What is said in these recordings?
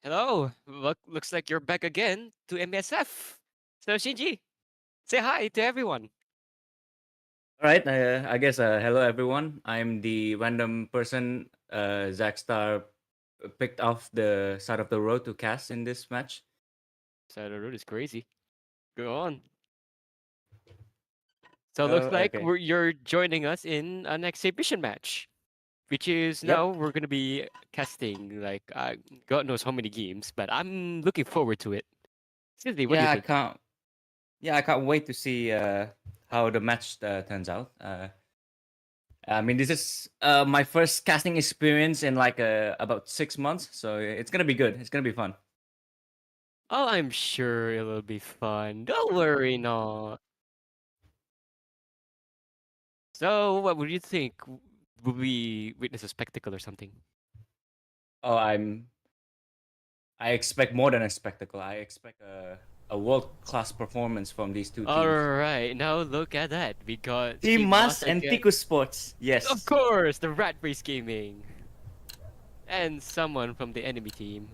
Hello. Looks like you're back again to MESF. So Shinji, say hi to everyone. All right, I guess hello everyone. I'm the random person Zack Star picked off the side of the road to cast in this match. Side of the road is crazy. Go on. So Oh, looks like okay. you're joining us in an exhibition match, which is now Yep. we're gonna be casting like God knows how many games, but I'm looking forward to it. Seriously, what do you Yeah, I think? can't. Yeah, I can't wait to see how the match turns out. I mean, this is my first casting experience in like about 6 months, so it's gonna be good. It's gonna be fun. Oh, I'm sure it'll be fun. Don't worry, no. So, what would you think? Will we witness a spectacle or something? Oh, I expect more than a spectacle. I expect a world class performance from these two All teams. right, now look at that. We got Team Mas and again. Tiku Sports. Of Yes. course, the Rat Race Gaming. And someone from the enemy team.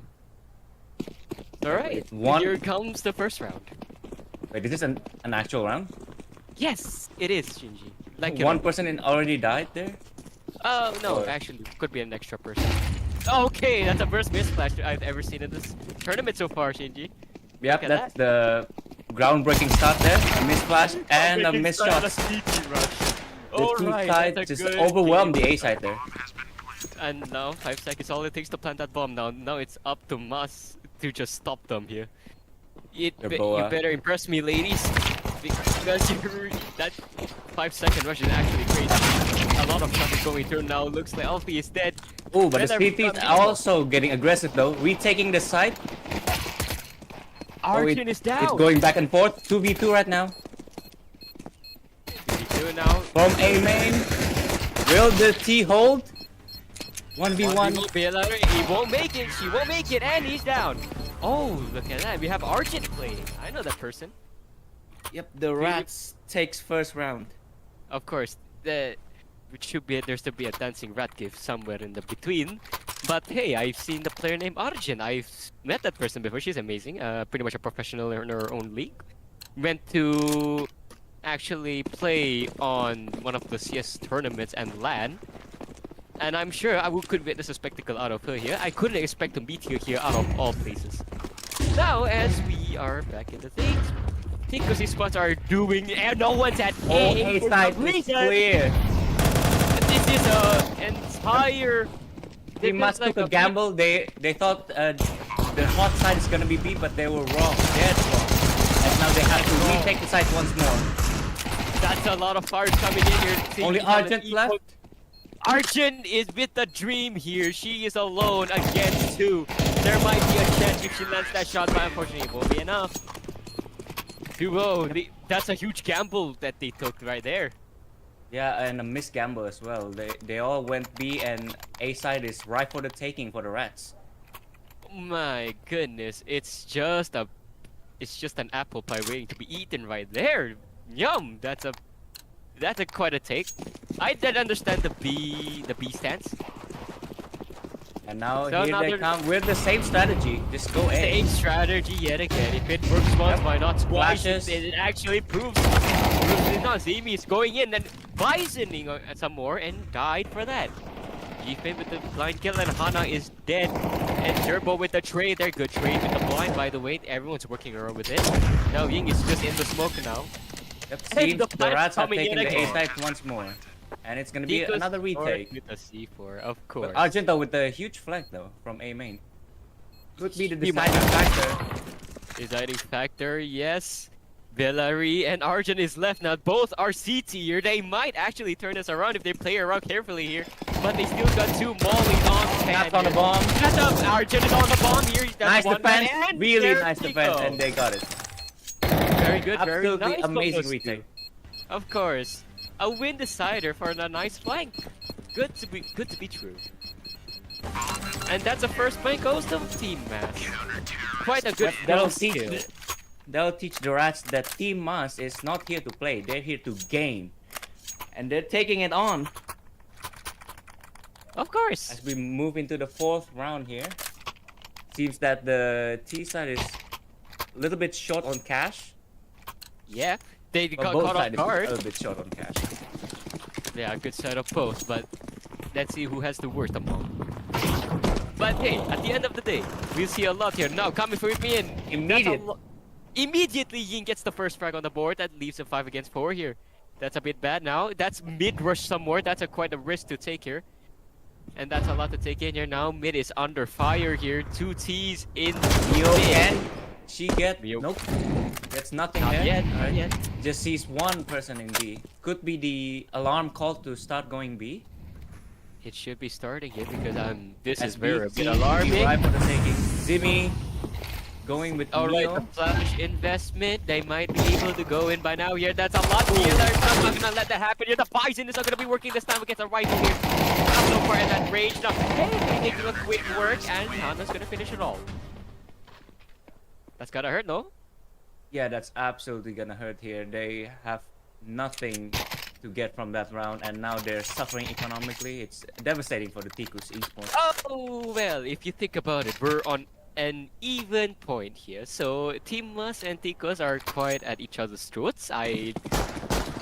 Alright, here comes the first round. Wait, is this an actual round? Yes, it is, Shinji. Like One person already died there? Oh, no, Or- actually, could be an extra person. Okay, that's the first misflash I've ever seen in this tournament so far, Shinji. Yep, at that's the groundbreaking start there. A misflash and a miss shot. The two sides just overwhelmed the A side there. And now 5 seconds all it takes to plant that bomb. Now it's up to Mas to just stop them here. You better impress me, ladies, because that 5-second rush is actually crazy. A lot of traffic going through now. Looks like Alfie is dead. Oh, but the CT is also getting aggressive though, retaking the side. Arjun is down. It's going back and forth. 2v2 right now. 2v2 now. From A main. Will the T hold? 1v1. He won't make it. She won't make it. And he's down. Oh, look at that. We have Arjun playing. I know that person. Yep, the Rats takes first round. Of course. There should be a dancing rat gift somewhere in the between. But hey, I've seen the player named Arjun. I've met that person before. She's amazing. Pretty much a professional in her own league. Went to actually play on one of the CS tournaments and LAN. And I'm sure I could witness a spectacle out of her here. I couldn't expect to meet her here out of all places. Now, as we are back in the things, because these spots are doing, and no one's at A side is clear. This is an entire. They must took a gamble. They thought the hot side is gonna be B, but they were wrong. Dead wrong. And now they have to retake the side once more. That's a lot of fires coming in here. Only Argent left. Arjun is with the dream here. She is alone against 2. There might be a chance if she lands that shot, but unfortunately it won't be enough. 2-0. That's a huge gamble that they took right there. Yeah, and a missed gamble as well. They all went B, and A side is right for the taking for the Rats. My goodness, it's just an apple pie waiting to be eaten right there. Yum! That's quite a take. I did understand the B stance. And now here they come with the same strategy. Just go A. Same strategy yet again. If it works once, why not twice? It actually proves it not. Zimi is going in and bisoning some more and died for that. G-Fin with the blind kill and Hana is dead. And Turbo with the trade there. Good trade with the blind, by the way. Everyone's working around with it. Now Ying is just in the smoke now. Yep, seems the Rats are taking the A side once more. And it's gonna be another retake. With the C4, of course. But Argento with a huge flank though, from A main. Could be the deciding factor. Deciding factor, yes. Villari and Arjun is left now. Both are C tier. They might actually turn this around if they play around carefully here. But they still got 2 Molly on Tap on the bomb. That's up. Arjun is on the bomb here. Nice defense. Really nice defense, and they got it. Very good. Absolutely very nice amazing retake. Of course. A win decider for a nice flank. Good to be true. And that's the first flank goes to Team Mass. Quite a good That'll skill. teach that'll teach the rats that Team Mas is not here to play. They're here to game, and they're taking it on. Of course. As we move into the fourth round here, seems that the T side is a little bit short on cash. Yeah. They But got both caught off sides is a guard. little bit short on cash. Yeah, good setup both, but let's see who has the worst among. But hey, at the end of the day, we'll see a lot here. Now coming for me in. Immediately Ying gets the first frag on the board. That leaves a 5 against 4 here. That's a bit bad now. That's mid rush some more. That's quite a risk to take here. And that's a lot to take in here now. Mid is under fire here. 2 T's in Mio mid. can she get? Mio. Nope. That's nothing Not there. yet, All not yet. Just sees one person in B. Could be the alarm call to start going B. It should be starting here because this As is very a B bit seems to be alarming. right for the taking. Zimmy going with Alright, Mio. the flash investment. They might be able to go in by now here. That's a lot here. They're not gonna let that happen here. The Bison is not gonna be working this time against a rifle here. Not so far in that range. Now, hey, making a quick work, and Hana's gonna finish it all. That's gotta hurt, no? Yeah, that's absolutely gonna hurt here. They have nothing to get from that round, and now they're suffering economically. It's devastating for the Tikus esports. Oh, well, if you think about it, we're on an even point here. So, Team Mus and Ticos are quite at each other's throats. I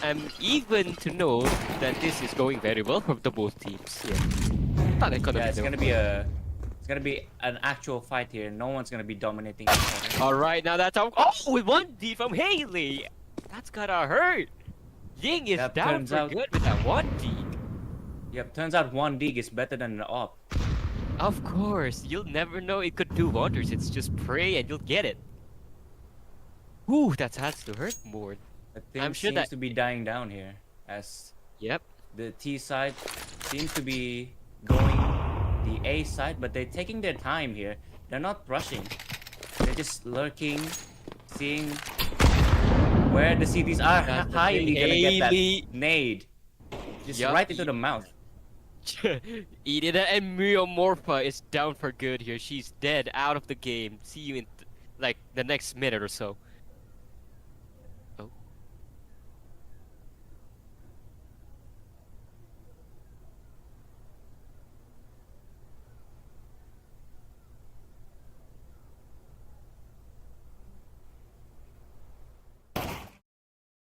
am even to know that this is going very well for the both teams. Yeah, Yeah, it's gonna be an actual fight here. No one's gonna be dominating each other. Alright, now that's how. Oh, with 1D from Haley! That's gotta hurt! Ying is Yep, down turns for out- good with that 1D. Yep, turns out one dig is better than the op. Of course, you'll never know it could do wonders. It's just pray and you'll get it. Ooh, that has to hurt more. But things I'm sure seems that- to be dying down here, as Yep. the T side seems to be going the A side, but they're taking their time here. They're not rushing. They're just lurking, seeing where the CDs are. That's the Highly thing. gonna get Haley. that nade. Just Yup. right into the mouth. Eat it, and Myomorpha is down for good here. She's dead, out of the game. See you in like the next minute or so. Oh.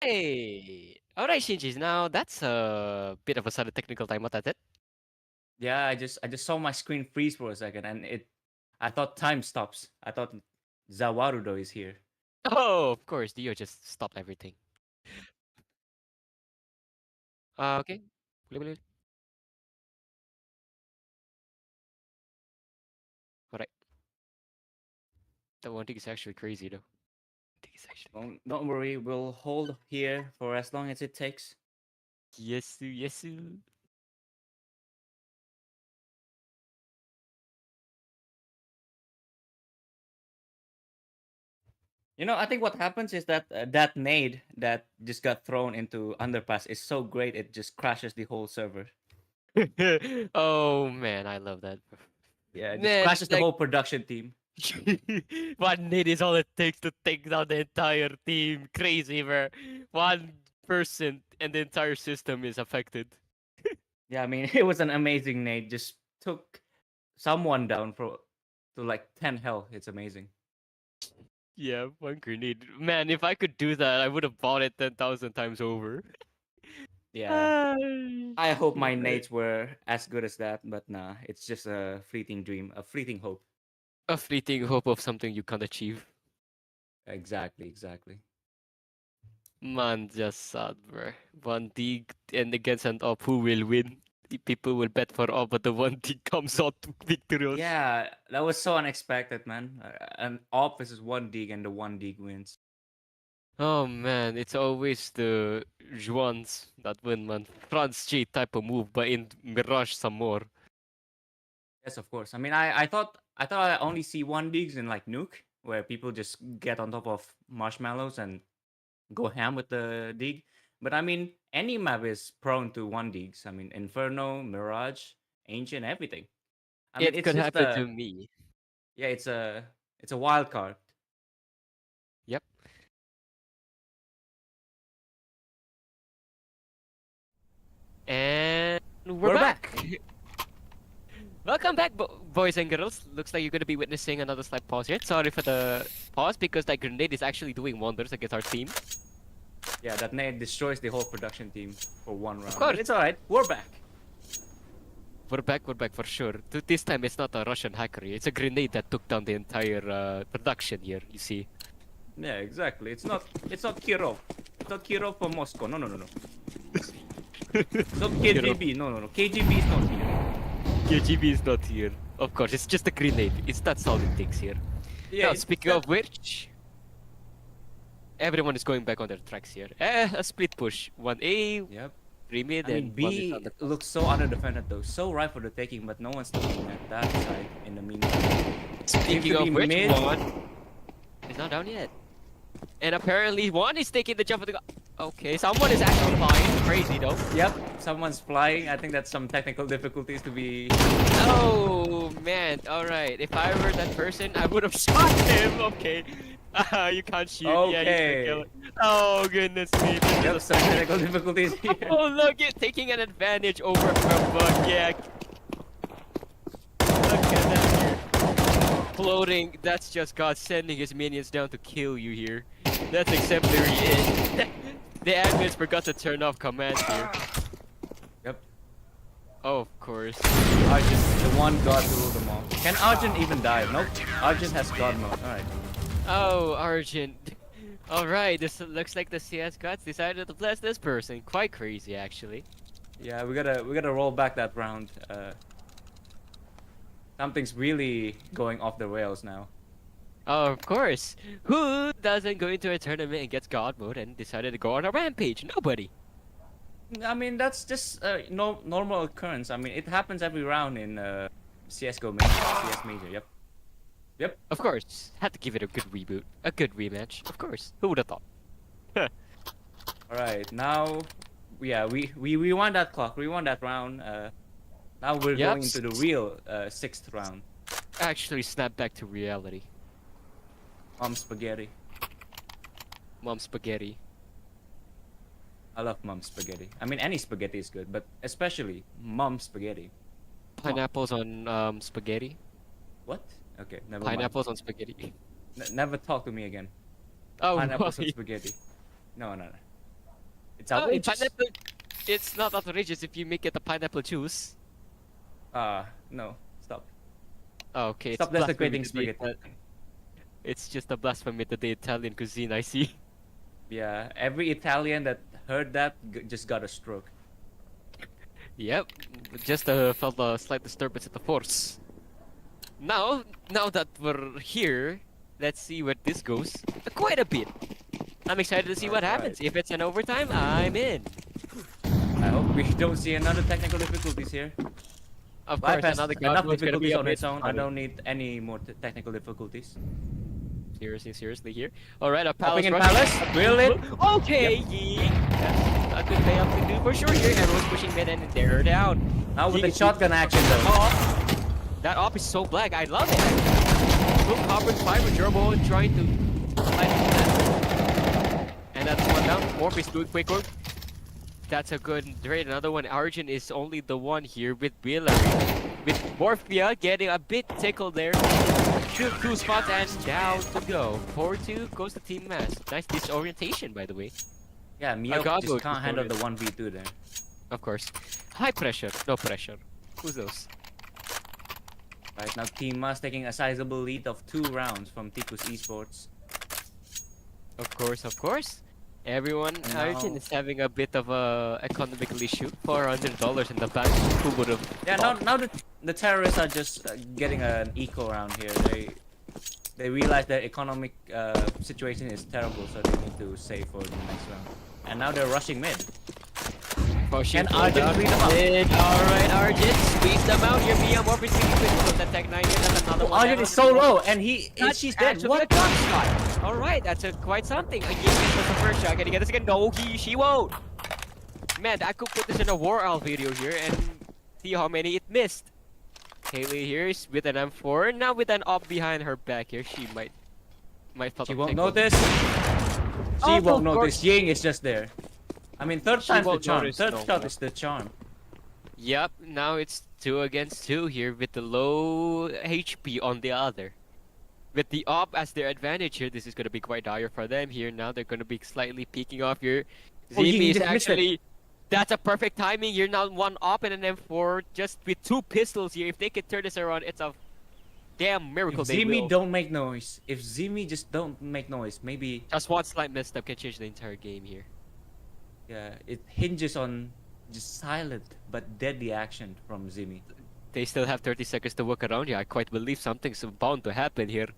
Hey! Alright, Shinji, now that's a bit of a sudden technical timeout, that's it? Yeah, I just saw my screen freeze for a second, and I thought time stops. I thought Zawarudo is here. Oh, of course, Dio just stopped everything. Okay. Alright. That one thing is actually crazy though. I think it's actually Don't worry, we'll hold here for as long as it takes. Yesu, yesu. You know, I think what happens is that that nade that just got thrown into underpass is so great it just crashes the whole server. Oh man, I love that. Yeah, it just Man, crashes the like- whole production team. One nade is all it takes to take down the entire team. Crazy, where one person and the entire system is affected. Yeah, I mean, it was an amazing nade. Just took someone down to like 10 health. It's amazing. Yeah, one grenade. Man, if I could do that, I would have bought it 10,000 times over. Yeah. I hope my Right. nades were as good as that, but nah, it's just a fleeting dream, a fleeting hope. A fleeting hope of something you can't achieve. Exactly. Man, just sad, bro. One dig and against an op, who will win? The people will bet for op, but the one dig comes out victorious. Yeah, that was so unexpected, man. An op versus one dig, and the one dig wins. Oh man, it's always the Juans that win, man. France G type of move, but in Mirage some more. Yes, of course. I mean, I thought I only see one digs in like Nuke, where people just get on top of marshmallows and go ham with the dig. But I mean, any map is prone to 1Ds. I mean, Inferno, Mirage, Ancient, everything. I mean, It it's could just happen a to me. yeah, it's a wild card. Yep. And we're We're back. back. Welcome back, boys and girls. Looks like you're gonna be witnessing another slight pause here. Sorry for the pause because that grenade is actually doing wonders against our team. Yeah, that nade destroys the whole production team for one round. course. But it's alright. We're back. We're back for sure. This time it's not a Russian hackery. It's a grenade that took down the entire production here, you see. Yeah, exactly. It's not Kirov. It's not Kirov from Moscow. No. It's not KGB. No. KGB is not here. KGB is not here. Of course, it's just a grenade. It's not solving things here. Yeah. Now, speaking of which, everyone is going back on their tracks here. A split push. 1A, Yep. 3 mid, I mean, and 1 B mid on the... looks so under-defended though. So ripe for the taking, but no one's looking at that side in the meantime. Speaking to of be which, mid. 1 is not down yet. And apparently 1 is taking the jump of the... Okay, someone is actually flying. Crazy though. Yep, someone's flying. I think that's some technical difficulties to be. Oh man, alright. If I were that person, I would have shot him. Okay. You can't shoot. Yeah, Okay. you can kill it. Oh goodness me. Yep, some technical difficulties here. Oh look, it's taking an advantage over from yeah. Look at that here. Floating, that's just God sending his minions down to kill you here. That's exemplary. The admins forgot to turn off commands here. Yep. Oh, of course. Arjun, the one god to rule them all. Can Arjun even die? Nope. Arjun has god mode. Alright. Oh, Argent. Alright, this looks like the CS gods decided to bless this person. Quite crazy, actually. Yeah, we gotta roll back that round. Something's really going off the rails now. Oh, of course. Who doesn't go into a tournament and gets god mode and decided to go on a rampage? Nobody. I mean, that's just no normal occurrence. I mean, it happens every round in CS:GO Major, CS Major. Yep. Of course. Had to give it a good reboot. A good rematch. Of course. Who would have thought? Alright, now, yeah, we rewind that clock, rewind that round. Now we're Yep. going into the real 6th round. Actually, snap back to reality. Mom spaghetti. Mom spaghetti. I love mom spaghetti. I mean, any spaghetti is good, but especially mom spaghetti. Pineapples on spaghetti. What? Okay, never Pineapples on spaghetti. mind. Never talk to me again. Oh, Pineapples why? on spaghetti. No. It's Oh, outrageous. pineapple. It's not outrageous if you make it a pineapple juice. No. Stop. Oh, okay. Stop it's desecrating blasphemy to the spaghetti. It's just a blasphemy to the Italian cuisine, I see. Yeah, every Italian that heard that just got a stroke. Yep, just felt a slight disturbance at the force. Now that we're here, let's see where this goes. Quite a bit. I'm excited to see what happens. If it's an overtime, I'm in. I hope we don't see another technical difficulties here. Of Life course, has another enough god mode's gonna be difficulties a on bit its own. I funny. don't need any more technical difficulties. Seriously here. Alright, a Hopping palace in rush. palace, brilliant. Okay, Yee. That's a good play up to do for sure here. Everyone's pushing mid and they're down. Now with the Yee shotgun action though. off. That op is so black. I love it. Look, Copper's five with Joma trying to fight that. And that's one down. Morphe's doing quick work. That's a good trade. Another one. Arjun is only the one here with Billary. With Morphia getting a bit tickled there. Shoot 2 spots and down to go. 4-2 goes to Team Mass. Nice disorientation, by the way. Yeah, Mio got just good can't handle the tutorial. 1v2 there. Of course. High pressure, no pressure. Who's those? Right now, Team Mas taking a sizable lead of 2 rounds from Tikus Esports. Of course. Everyone, And Arjun now- is having a bit of a economical issue. $400 in the bank. Who would have? Yeah, now the terrorists are just getting an eco round here. They realize their economic situation is terrible, so they need to save for the next round. And now they're rushing mid. Can Arjun clean them up? Alright, Arjun, squeeze them out. Here, Mia Morphe's really quick with the Tech 9 here. That's another one. Arjun down. is so low, and she's dead. Actually What? a gun shot. Alright, that's quite something. Again, this was the first shot. Can he get this again? No, she won't. Man, I could put this in a War Owl video here and see how many it missed. Haley here is with an M4, now with an op behind her back here. She might felt She a won't tickle. notice. She Oh, won't of notice. course. Ying is just there. I mean, third She time's the won't charm. notice, Third no. shot is the charm. Yep, now it's 2 against 2 here with the low HP on the other. With the op as their advantage here, this is going to be quite dire for them here. Now they're going to be slightly peeking off here. Oh, Ying Zimi is just missed it. actually... That's a perfect timing here. Now 1 op and an M4 just with 2 pistols here. If they can turn this around, it's a damn miracle If they Zimi will. don't make noise, if Zimi just don't make noise, maybe Just one slight misstep can change the entire game here. yeah, it hinges on just silent but deadly action from Zimi. They still have 30 seconds to work around here. I quite believe something's bound to happen here.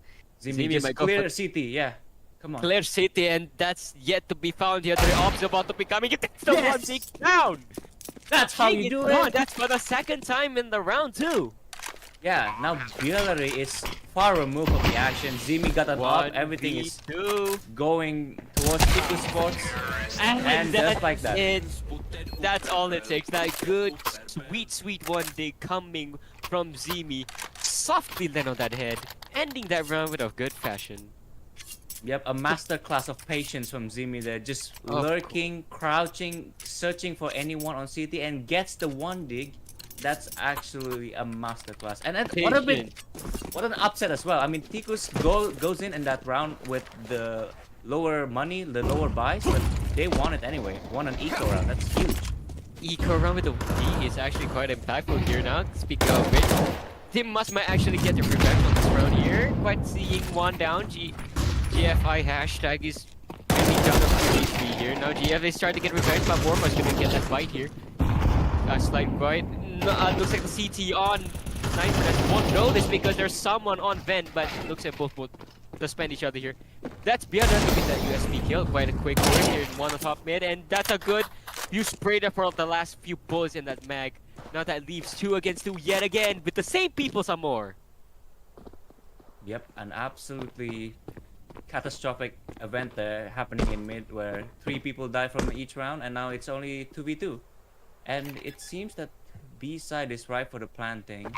Zimi, Zimi just might go clear for- CT, yeah. Come on. Clear City, and that's yet to be found here. The ops about to be coming. It's the Yes! one big down. That's how King you do is gone. it. That's for the second time in the round too. Yeah, now Bielary is far removed from the action. Zimi got an up, everything is 2, going towards Tiku Sports. And just like that. That's all it takes. That good, sweet one dig coming from Zimi. Softly land on that head, ending that round with a good fashion. Yep, a masterclass of patience from Zimi there. Just Of lurking, crouching, searching for anyone on CT and gets the one dig. That's actually a masterclass. And then what an upset as well. I mean, Tikus goes in that round with the lower money, the lower buys, but they won it anyway. Won an eco round. That's huge. Eco round with the D is actually quite impactful here now. Speaking of which, Team Must might actually get the revenge on this round here. Quite seeing one down. GFI hashtag is really down to HP here. Now GF is trying to get revenge, but Warma's gonna get that fight here. A slight fight. No, looks like the CT on Sniper won't know this because there's someone on vent, but looks like both suspend each other here. That's Biana to get that USB kill. Quite a quick win here in one on top mid, and that's a good. You sprayed up for the last few bullets in that mag. Now that leaves 2 against 2 yet again with the same people some more. Yep, an absolutely catastrophic event there happening in mid where 3 people die from each round and now it's only 2v2. And it seems that B side is ripe for the planting.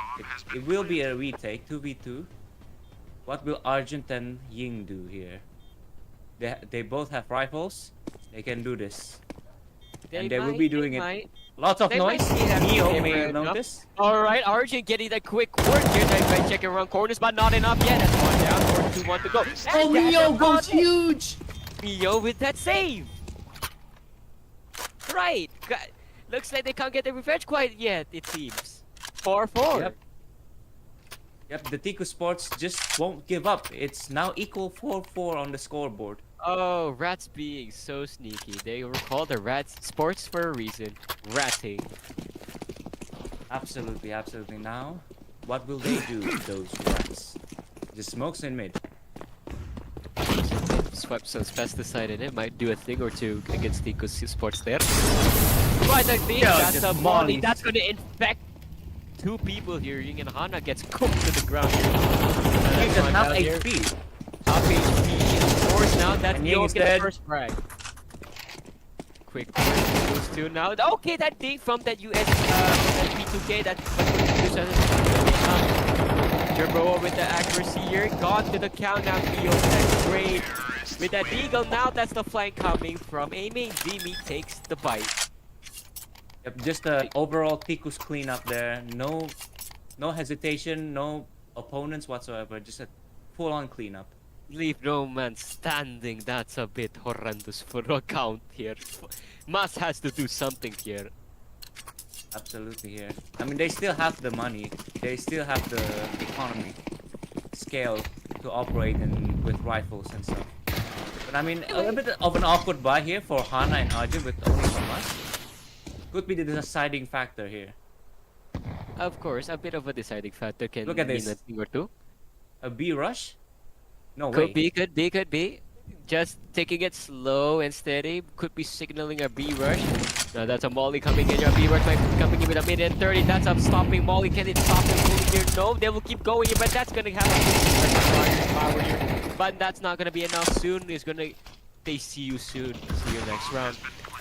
It will be a retake, 2v2. What will Argent and Ying do here? They both have rifles. They can do this. And they will be doing it. Lots of They noise. might see that Neo camera may enough. notice. Alright, Argent getting that quick work here. They might check around corners, but not enough yet. That's 1 down, 4 2 1 to go. Oh, And Neo that's goes about it. huge! Neo with that save. Right. Looks like they can't get the revenge quite yet, it seems. 4-4. Yep. Yep, the Tiku Sports just won't give up. It's now equal 4-4 on the scoreboard. Oh, Rats being so sneaky. They were called the Rats Sports for a reason. Ratting. Absolutely, absolutely. Now, what will they do, those rats? Just smokes in mid. Swept some pesticide in it. Might do a thing or two against Tico Sports there. Right, I think Yeah, that's just a molly. molly. That's gonna infect 2 people here. Ying and Hana gets cooked to the ground here. He's just half Here. HP. Half HP. Of course, now that's And Ying Neo is gets dead. first frag. Quick those 2 now. Okay, that dig from that US that P2K that Turbo with the accuracy here. Gone to the count now. Feels that's great. With that Deagle now, that's the flank coming from aiming. Zimi takes the bite. Yep, just a overall Tikus cleanup there. No hesitation, no opponents whatsoever. Just a full-on cleanup. Leave no man standing. That's a bit horrendous for a count here. Mas has to do something here. Absolutely here. I mean, they still have the money. They still have the economy scale to operate with rifles and stuff. But I mean, a little bit of an awkward buy here for Hana and Arjun with only so much. Could be the deciding factor here. Of course, a bit of a deciding factor can Look at mean this. a thing or two. A B rush? No way. Could be. Just taking it slow and steady. Could be signaling a B rush. Now that's a Molly coming in. Your B rush might be coming in with a mid and 30. That's a stopping Molly. Can it stop him fully here? No, they will keep going here, but that's gonna have a power here. But that's not gonna be enough soon. It's gonna. They see you soon. See you next round.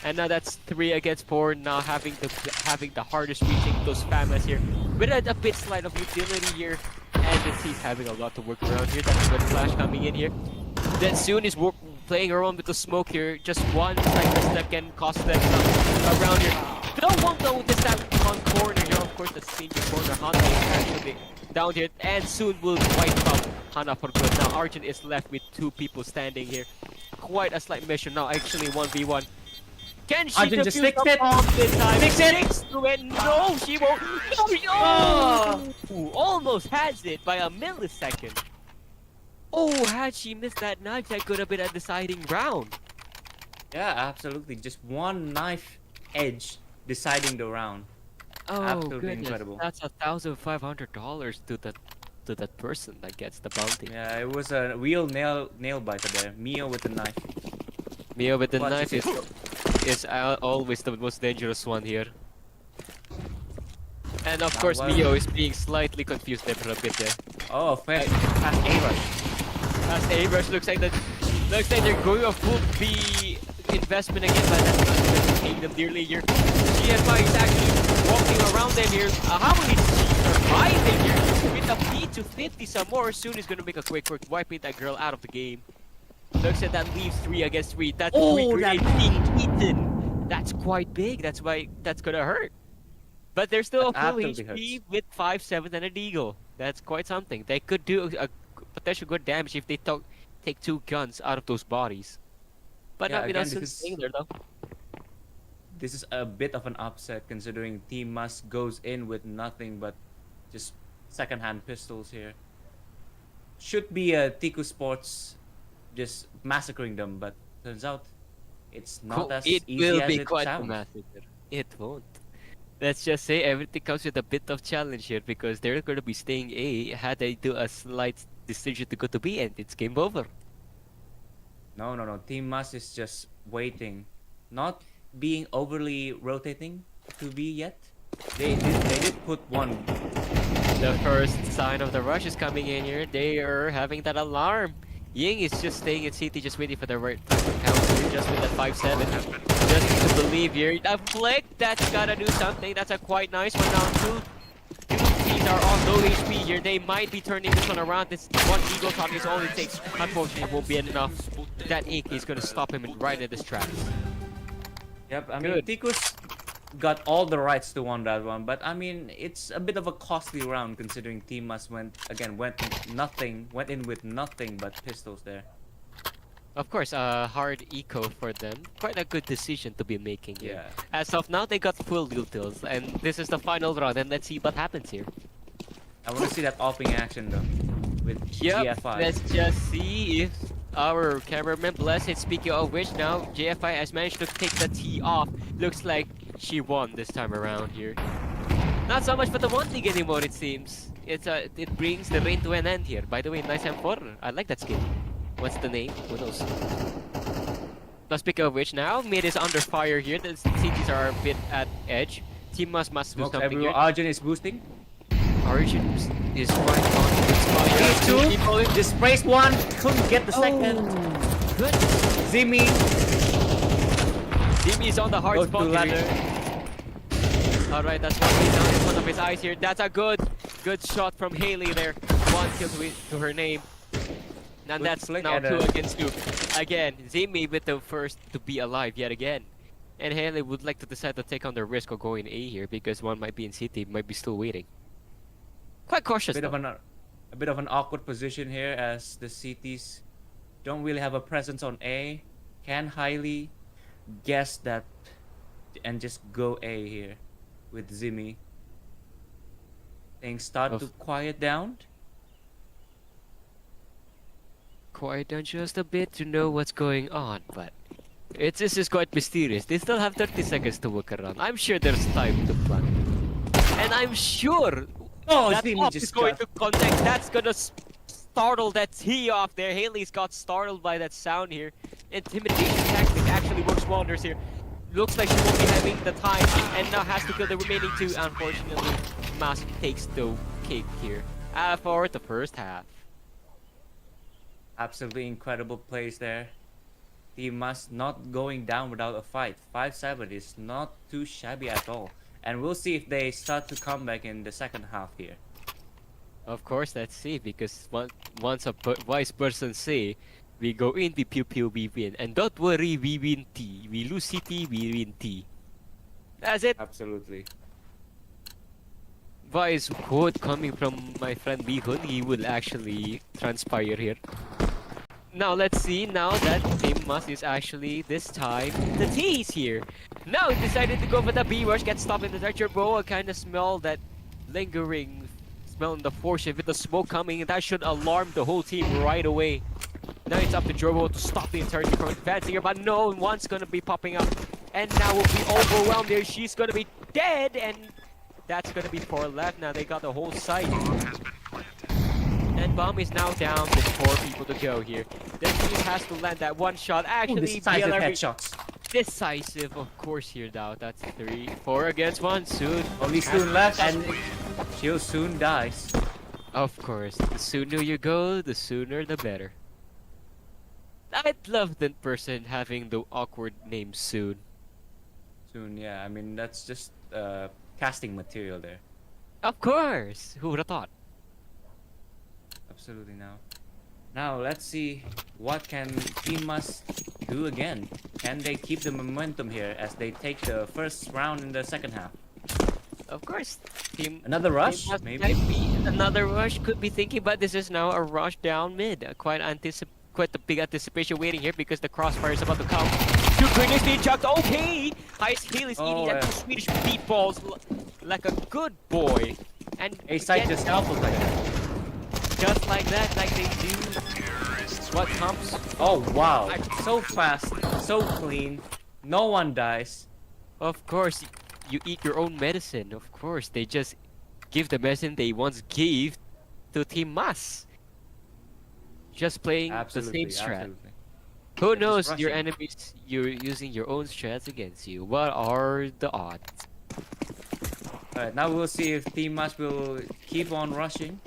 And now that's 3 against 4. Now having the hardest reaching those FAMAs here. With a bit slight of utility here. And he's having a lot to work around here. That's a good flash coming in here. Then soon is playing around with the smoke here. Just one cyclist that can cost them some around here. No one notice that on corner here. Of course, the senior corner. Hana is actually down here. And soon will wipe out Hana for good. Now Arjun is left with 2 people standing here. Quite a slight mission now. Actually 1v1. Can she Arjun just defuse fixed the it. bomb this time? Fix it. Sticks to it. No, she won't. No, almost has it by a millisecond. Oh, had she missed that knife, that could have been a deciding round. Yeah, absolutely. Just one knife edge deciding the round. Oh, Absolutely goodness. incredible. That's $1,500 to that person that gets the bounty. Yeah, it was a real nail biter there. Mio with the knife. Mio with the Watch knife it. is always the most dangerous one here. And of That course, was- Mio is being slightly confused there for a bit there. Oh, fast A-rush. As A-Rush looks like they're going a full B investment again, but that's not going to pay them dearly here. GFI is actually walking around them here. How many surviving here? With a P to 50 some more, soon is going to make a quick work, wiping that girl out of the game. Looks like that leaves 3 against 3. That's Oh, 3 that grenades being eaten. That's quite big. That's why that's going to hurt. But they're still a full Absolutely HP with 5-7 and a deagle. That's quite something. They could do a potential good damage if they take 2 guns out of those bodies. But Yeah, not with again, us this is- staying there though. This is a bit of an upset considering Team Musk goes in with nothing but just second-hand pistols here. Should be Tiku Sports just massacring them, but turns out it's not as It easy will as be it quite a sounds. massacre. It won't. Let's just say everything comes with a bit of challenge here because they're going to be staying A. Had they do a slight decision to go to B, and it's game over. No. Team Musk is just waiting, not being overly rotating to B yet. They did put one. The first sign of the rush is coming in here. They are having that alarm. Ying is just staying at CT, just waiting for the right time to counter, just with that 5-7. Just to believe here. A flick, that's gotta do something. That's a quite nice one. Now two teams are on low HP here. They might be turning this one around. This one eagle shot is all it takes. Unfortunately, it won't be enough. That ink is gonna stop him right in his tracks. Yep, I mean Good. Tiku's got all the rights to win that one, but I mean it's a bit of a costly round considering Team Musk went in with nothing but pistols there. Of course, hard eco for them. Quite a good decision to be making here. Yeah. As of now, they got full utils, and this is the final round, and let's see what happens here. I want to see that opping action though with Yep, GFI. let's just see if our cameraman blessed. Speaking of which, now GFI has managed to take the T off. Looks like she won this time around here. Not so much for the one league anymore, it seems. It brings the reign to an end here. By the way, nice M4. I like that skin. What's the name? Who knows? Now, speaking of which, now mid is under fire here. The CTs are a bit at edge. Team must do Smokes something everywhere. here. Arjun is boosting. Origin is right on its fire. These two People- just sprayed one, couldn't get the second. Good. Zimi Jimmy's on the hard goes to spot ladder. here. Alright, that's one way down in front of his eyes here. That's a good shot from Haley there. 1 kill to her name. And Good that's flick now and 2 a- against 2. Again, Zimi with the first to be alive yet again. And Haley would like to decide to take on the risk of going A here because one might be in CT, might be still waiting. Quite cautious though. A bit of an awkward position here as the CTs don't really have a presence on A. Can highly guess that and just go A here with Zimi. Things start to quiet down. Quiet down just a bit to know what's going on, but this is quite mysterious. They still have 30 seconds to work around. I'm sure there's time to plan. And I'm sure Oh, that Zimi pop just is going got- to connect. That's gonna startle that T off there. Haley's got startled by that sound here. Intimidation tactic actually works wonders here. Looks like she won't be having the time and now has to kill the remaining 2. Unfortunately, Mask takes the cake here for the first half. Absolutely incredible plays there. Team Mas not going down without a fight. 5-7 is not too shabby at all. And we'll see if they start to come back in the second half here. Of course, let's see, because once a wise person say, we go in, we pew pew, we win. And don't worry, we win T. We lose CT, we win T. That's it. Absolutely. Wise quote coming from my friend Bihun, he will actually transpire here. Now let's see, now that Team Must is actually, this time, the T is here. Now he decided to go for the B rush, get stopped in the dark. Joma kind of smell that lingering smell in the force with the smoke coming, and that should alarm the whole team right away. Now it's up to Joma to stop the entire team from advancing here, but no one's gonna be popping up. And now we'll be overwhelmed here, she's gonna be dead, and that's gonna be 4 left. Now they got the whole site. And bomb is now down. There's 4 people to go here. The team has to land that one shot. Actually, Decisive headshots. decisive, of course, here now. That's 3, 4 against 1. Soon. Only soon left, and she'll soon dies. Of course. The sooner you go, the sooner the better. I'd love that person having the awkward name Soon. Soon, yeah. I mean, that's just casting material there. Of course! Who would have thought? Absolutely now. Now let's see what can Team Must do again. Can they keep the momentum here as they take the first round in the second half? Of course. Team Another rush, Team Must maybe? might be another rush could be thinking, but this is now a rush down mid. Quite a big anticipation waiting here because the crossfire is about to come. 2 grenades being chucked. Okay! Ice Heel is eating that 2 Swedish meatballs like a good boy. And A side again, just alpha like that. just like that, like they do. What comes? Oh wow! So fast, so clean. No one dies. Of course, you eat your own medicine. Of course, they just give the medicine they once gave to Team Mas. Just playing Absolutely, the same strat. absolutely. Who They're knows just your rushing. enemies, you're using your own strats against you. What are the odds? Alright, now we'll see if Team Mas will keep on rushing.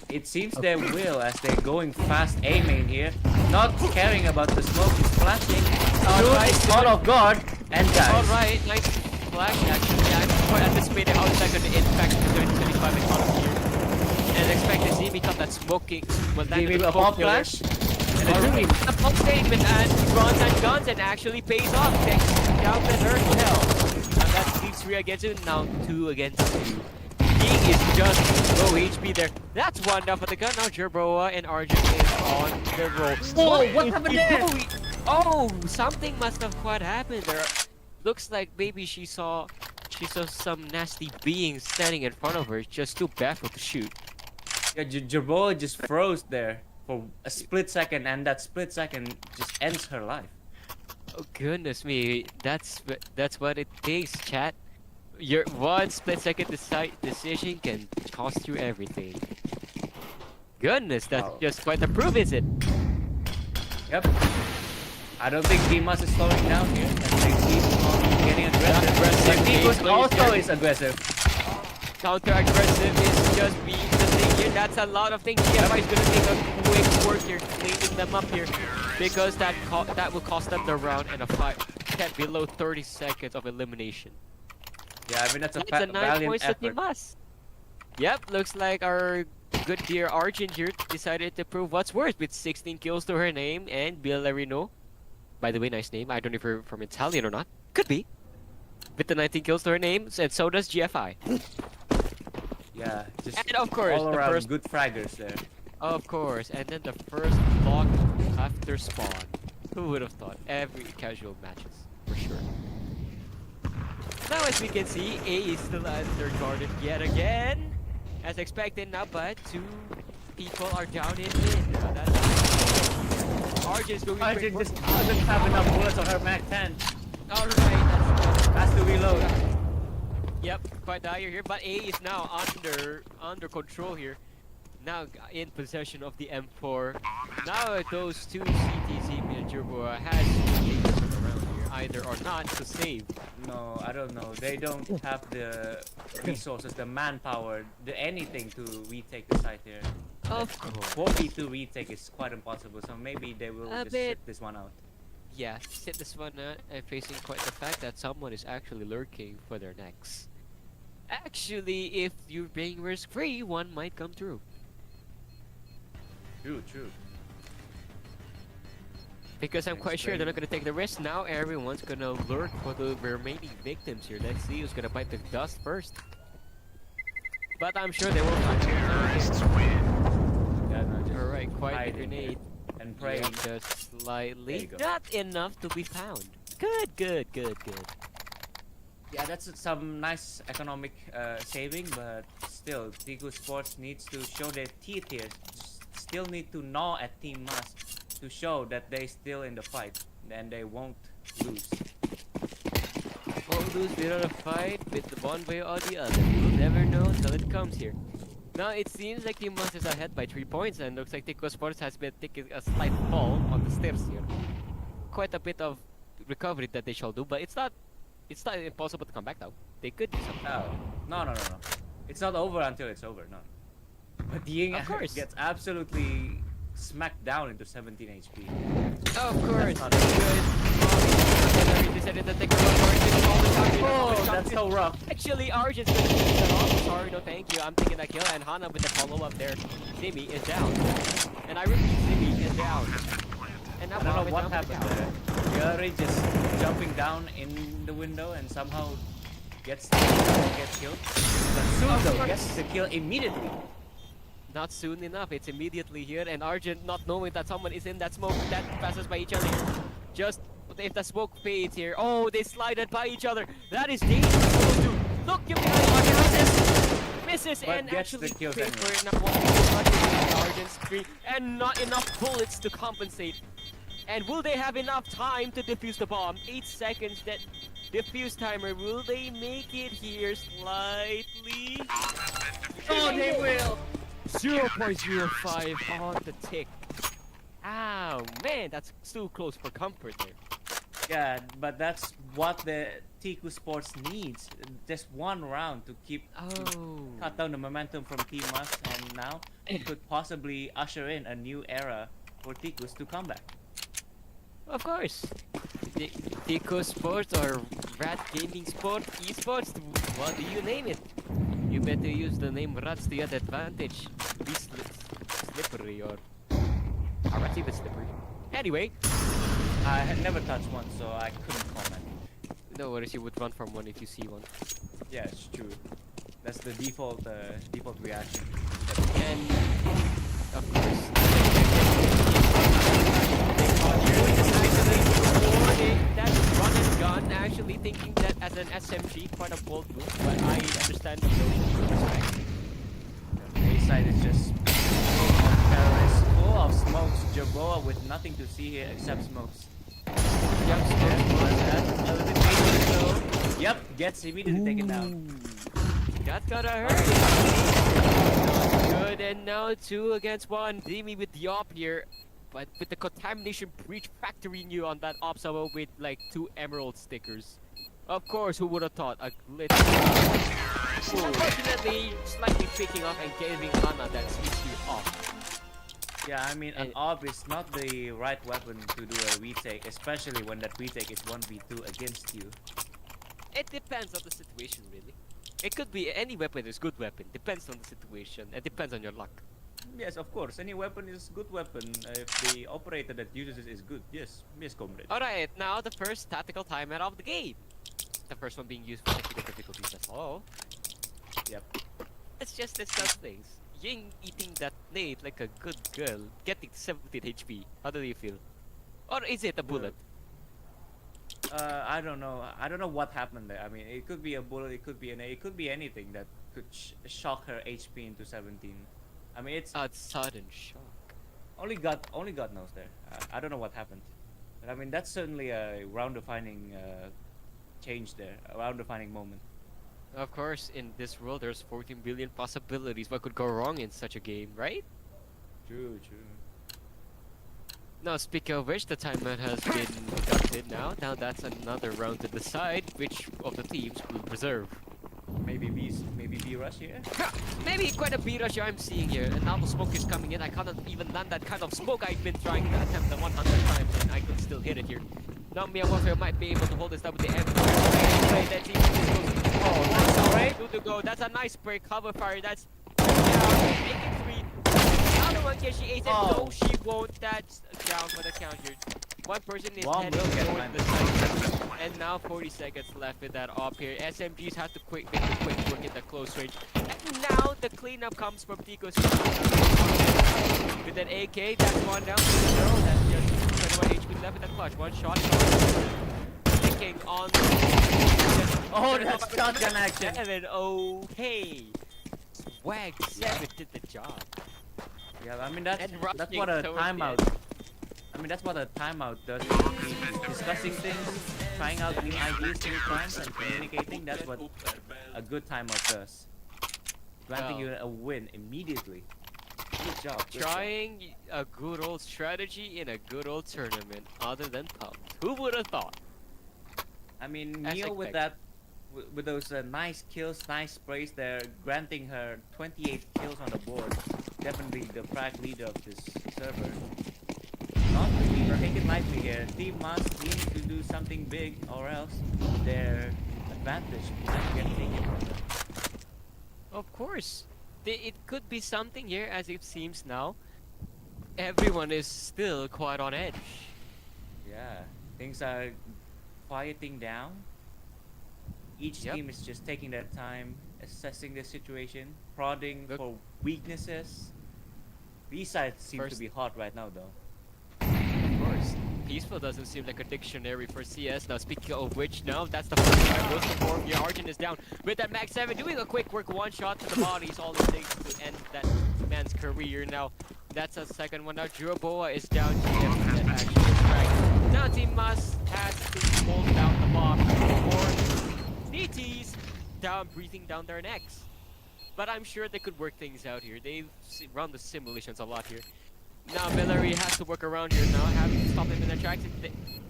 It seems they will as they're going fast A main here. Not caring about the smoke is flashing. Alright, Out of guard and dies. Alright, nice flash actually. I'm quite anticipating how it's going to impact the 30-25 economy here. And expect to see because that smoking will land Maybe the a pop killer. flash. And a Alright, dream. the pump statement and runs and guns and actually pays off. Thanks down to her hell. And that leaves 3 against 2, now 2 against 2. King is just low HP there. That's one down for the gun. Now Jerboa and Arjun is on the roll. Whoa, what happened there? Oh, something must have quite happened there. Looks like maybe she saw some nasty being standing in front of her, just too baffled to shoot. Yeah, Jerboa just froze there for a split second, and that split second just ends her life. Oh goodness me, that's what it takes, chat. Your one split second decision can cost you everything. Goodness, that's Wow. just quite the proof, is it? Yep. I don't think Team Mas is slowing down here. And they keep on getting aggressive. Aggressive But Team Mas gameplay also here. is aggressive. Counter-aggressive is just being the thing here. That's a lot of things. GFI is gonna take a quick work here, cleaning them up here, because that will cost them the round and a 5 below 30 seconds of elimination. Yeah, I mean that's a That's a 9 valiant points to effort. Team Mas. Yep, looks like our good dear Arjun here decided to prove what's worth with 16 kills to her name and Billarino. By the way, nice name. I don't know if you're from Italian or not. Could be. With the 19 kills to her name, and so does GFI. Yeah, just And of course, all the around first, good fraggers there. of course, and then the first block after spawn. Who would have thought? Every casual matches, for sure. Now, as we can see, A is still under guarded yet again, as expected now. But 2 people are down in mid. That's Arjun's going Arjun quick. just doesn't have enough bullets on her Mac 10. All right, that's Has to reload. Yep, quite dire here, but A is now under control here. Now in possession of the M4. Now those 2 CTZ and Jerboa has to take this one around here, either or not to save. No, I don't know. They don't have the resources, the manpower, the anything to retake the site here. Of course. 42 retake is quite impossible, so maybe they will A just bit. sit this one out. yeah, sit this one out and facing quite the fact that someone is actually lurking for their necks. Actually, if you're being risk-free, one might come through. True. Because I'm And quite sure they're not Spring. gonna take the risk now. Everyone's gonna lurk for the remaining victims here. Let's see who's gonna bite the dust first. But I'm sure they will find it. Yeah, no, just Alright, quite the hiding grenade. and Yeah, praying. just There slightly. you go. Not enough to be found. Good. Yeah, that's some nice economic saving, but still, Tiku Sports needs to show their teeth here. Still need to gnaw at Team Mas to show that they still in the fight, and they won't lose. Won't lose without a fight with the one way or the other. We'll never know until it comes here. Now it seems like Team Mas is ahead by 3 points, and looks like Tico Sports has been taking a slight fall on the stairs here. Quite a bit of recovery that they shall do, but it's not impossible to come back now. They could do something. No. It's not over until it's over. No. But Ying Of course. gets absolutely smacked down into 17 HP. Of course. not Good. They decided to take a run for it. All the time. Oh, that's so rough. Actually, Arjun's gonna finish that off. Sorry, no thank you. I'm taking that kill, and Hana with the follow-up there. Zimi is down. And I repeat, Zimi is down. And now I don't know Bob is what down happened there. Yuri just jumping down in the window and somehow gets killed. But Sudo gets the kill immediately. Not soon enough. It's immediately here, and Arjun not knowing that someone is in that smoke that passes by each other. Just if the smoke fades here. Oh, they slided by each other. That is dangerous. Look, you behind misses But and gets actually the kills paid anyway. for enough Arjun's screen, and not enough bullets to compensate. And will they have enough time to defuse the bomb? 8 seconds, that defuse timer. Will they make it here slightly? Oh, they will! 0.05 on the tick. Ow, man, that's too close for comfort there. Yeah, but that's what the Tiku Sports needs. Just one round to keep Oh. cut down the momentum from Team Mas, and now it could possibly usher in a new era for Tikus to come back. Of course. Tico Sports or Rat Gaming Sport, Esports, what do you name it? You better use the name Rats to your advantage. Be slippery or... Rats even slippery. Anyway, I had never touched one, so I couldn't comment. no worries, you would run from one if you see one. Yeah, it's true. That's the default reaction. And, of course, that's run and gun, actually thinking that as an SMG, quite a bold move, but I understand the social respect. A side is just full of terrorists, full of smokes. Joma with nothing to see here except smokes. Yep, A little bit later, so yep, gets immediately taken down. That gotta hurt. Not good, and now 2 against 1. Dimi with the op here, but with the contamination breach factoring you on that op summer with like 2 emerald stickers. Of course, who would have thought a glitch? Unfortunately, slightly picking off and giving Hana that CQ off. Yeah, I mean, an And- orb is not the right weapon to do a retake, especially when that retake is 1v2 against you. It depends on the situation, really. It could be any weapon is good weapon. Depends on the situation. It depends on your luck. Yes, of course, any weapon is good weapon if the operator that uses it is good. Yes, comrade. Alright, now the first tactical timeout of the game. The first one being used for technical difficulties, that's all. Yep. Let's just discuss things. Ying eating that nade like a good girl, getting 17 HP. How do you feel? Or is it a bullet? I don't know. I don't know what happened there. I mean, it could be a bullet, it could be it could be anything that could shock her HP into 17. I mean, it's A sudden shock. only God knows there. I don't know what happened, but I mean that's certainly a round-defining change there, a round-defining moment. Of course, in this world, there's 14 billion possibilities. What could go wrong in such a game, right? True. Now, speaking of which, the timeout has been conducted now. Now that's another round to decide which of the teams will preserve. Maybe B rush here. Maybe quite a B rush I'm seeing here, and now the smoke is coming in. I cannot even land that kind of smoke. I've been trying to attempt the 100 times, and I could still hit it here. Now Mia Warfare might be able to hold this up with the M. Let's see if this goes. Oh, nice spray. 2 to go. That's a nice spray. Cover fire. That's down. Making 3. Another one. Can she ace it? No, she won't. That's down for the count here. One person is One heading will get towards mine. the side. And now 40 seconds left with that op here. SMGs have to make the quick work in the close range. And now the cleanup comes from Tico's with an AK. That's one down. No, that's just 21 HP left with the clutch. One shot. Thinking on. Oh, that's shotgun action. 7. Oh, hey. Swag 7 did the job. Yeah, I mean that's And what rushing a towards timeout. the I mean that's what a timeout does. Discussing things, trying out new ideas, new plans, and communicating. That's what a good timeout does. Granting you a win immediately. Good job. Good job. Trying a good old strategy in a good old tournament other than pub. Who would have thought? I mean, As Neil with expected. that, with those nice kills, nice sprays there, granting her 28 kills on the board. Definitely the frag leader of this server. Not to be taken lightly here. Team must need to do something big, or else their advantage might get taken from them. Of course. It could be something here as it seems now. Everyone is still quite on edge. Yeah, things are quieting down. Each Yep. team is just taking their time, assessing the situation, prodding Look- for weaknesses. B side seems First- to be hot right now, though. Of course. Peaceful doesn't seem like a dictionary for CS. Now speaking of which, now that's the first time goes to form. Your Arjun is down with that Max 7 doing a quick work, one shot to the body is all it takes to end that man's career. Now that's a second one. Now Juraboa is down. GM actually is right. Now Team Must has to hold down the bomb for CTs down, breathing down their necks. But I'm sure they could work things out here. They've run the simulations a lot here. Now Valerie has to work around here now, having to stop him in the tracks,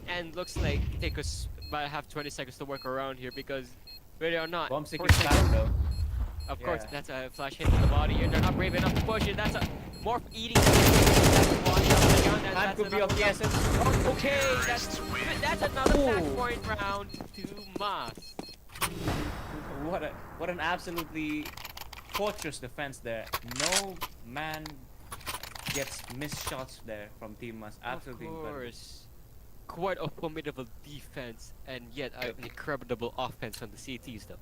and looks like they could might have 20 seconds to work around here because whether or not. Bomb stick first is down, though. Of course, Yeah. that's a flash hit to the body, and they're not brave enough to push it. That's a morph eating. That's one shot on the gun, and Time that's could be another of the one. essence. Oh, okay, that's another match Ooh. point round to Mas. What an absolutely fortress defense there. No man gets missed shots there from Team Must. Absolutely Of incredible. course. Quite a formidable defense, and yet an incredible offense on the CTs though.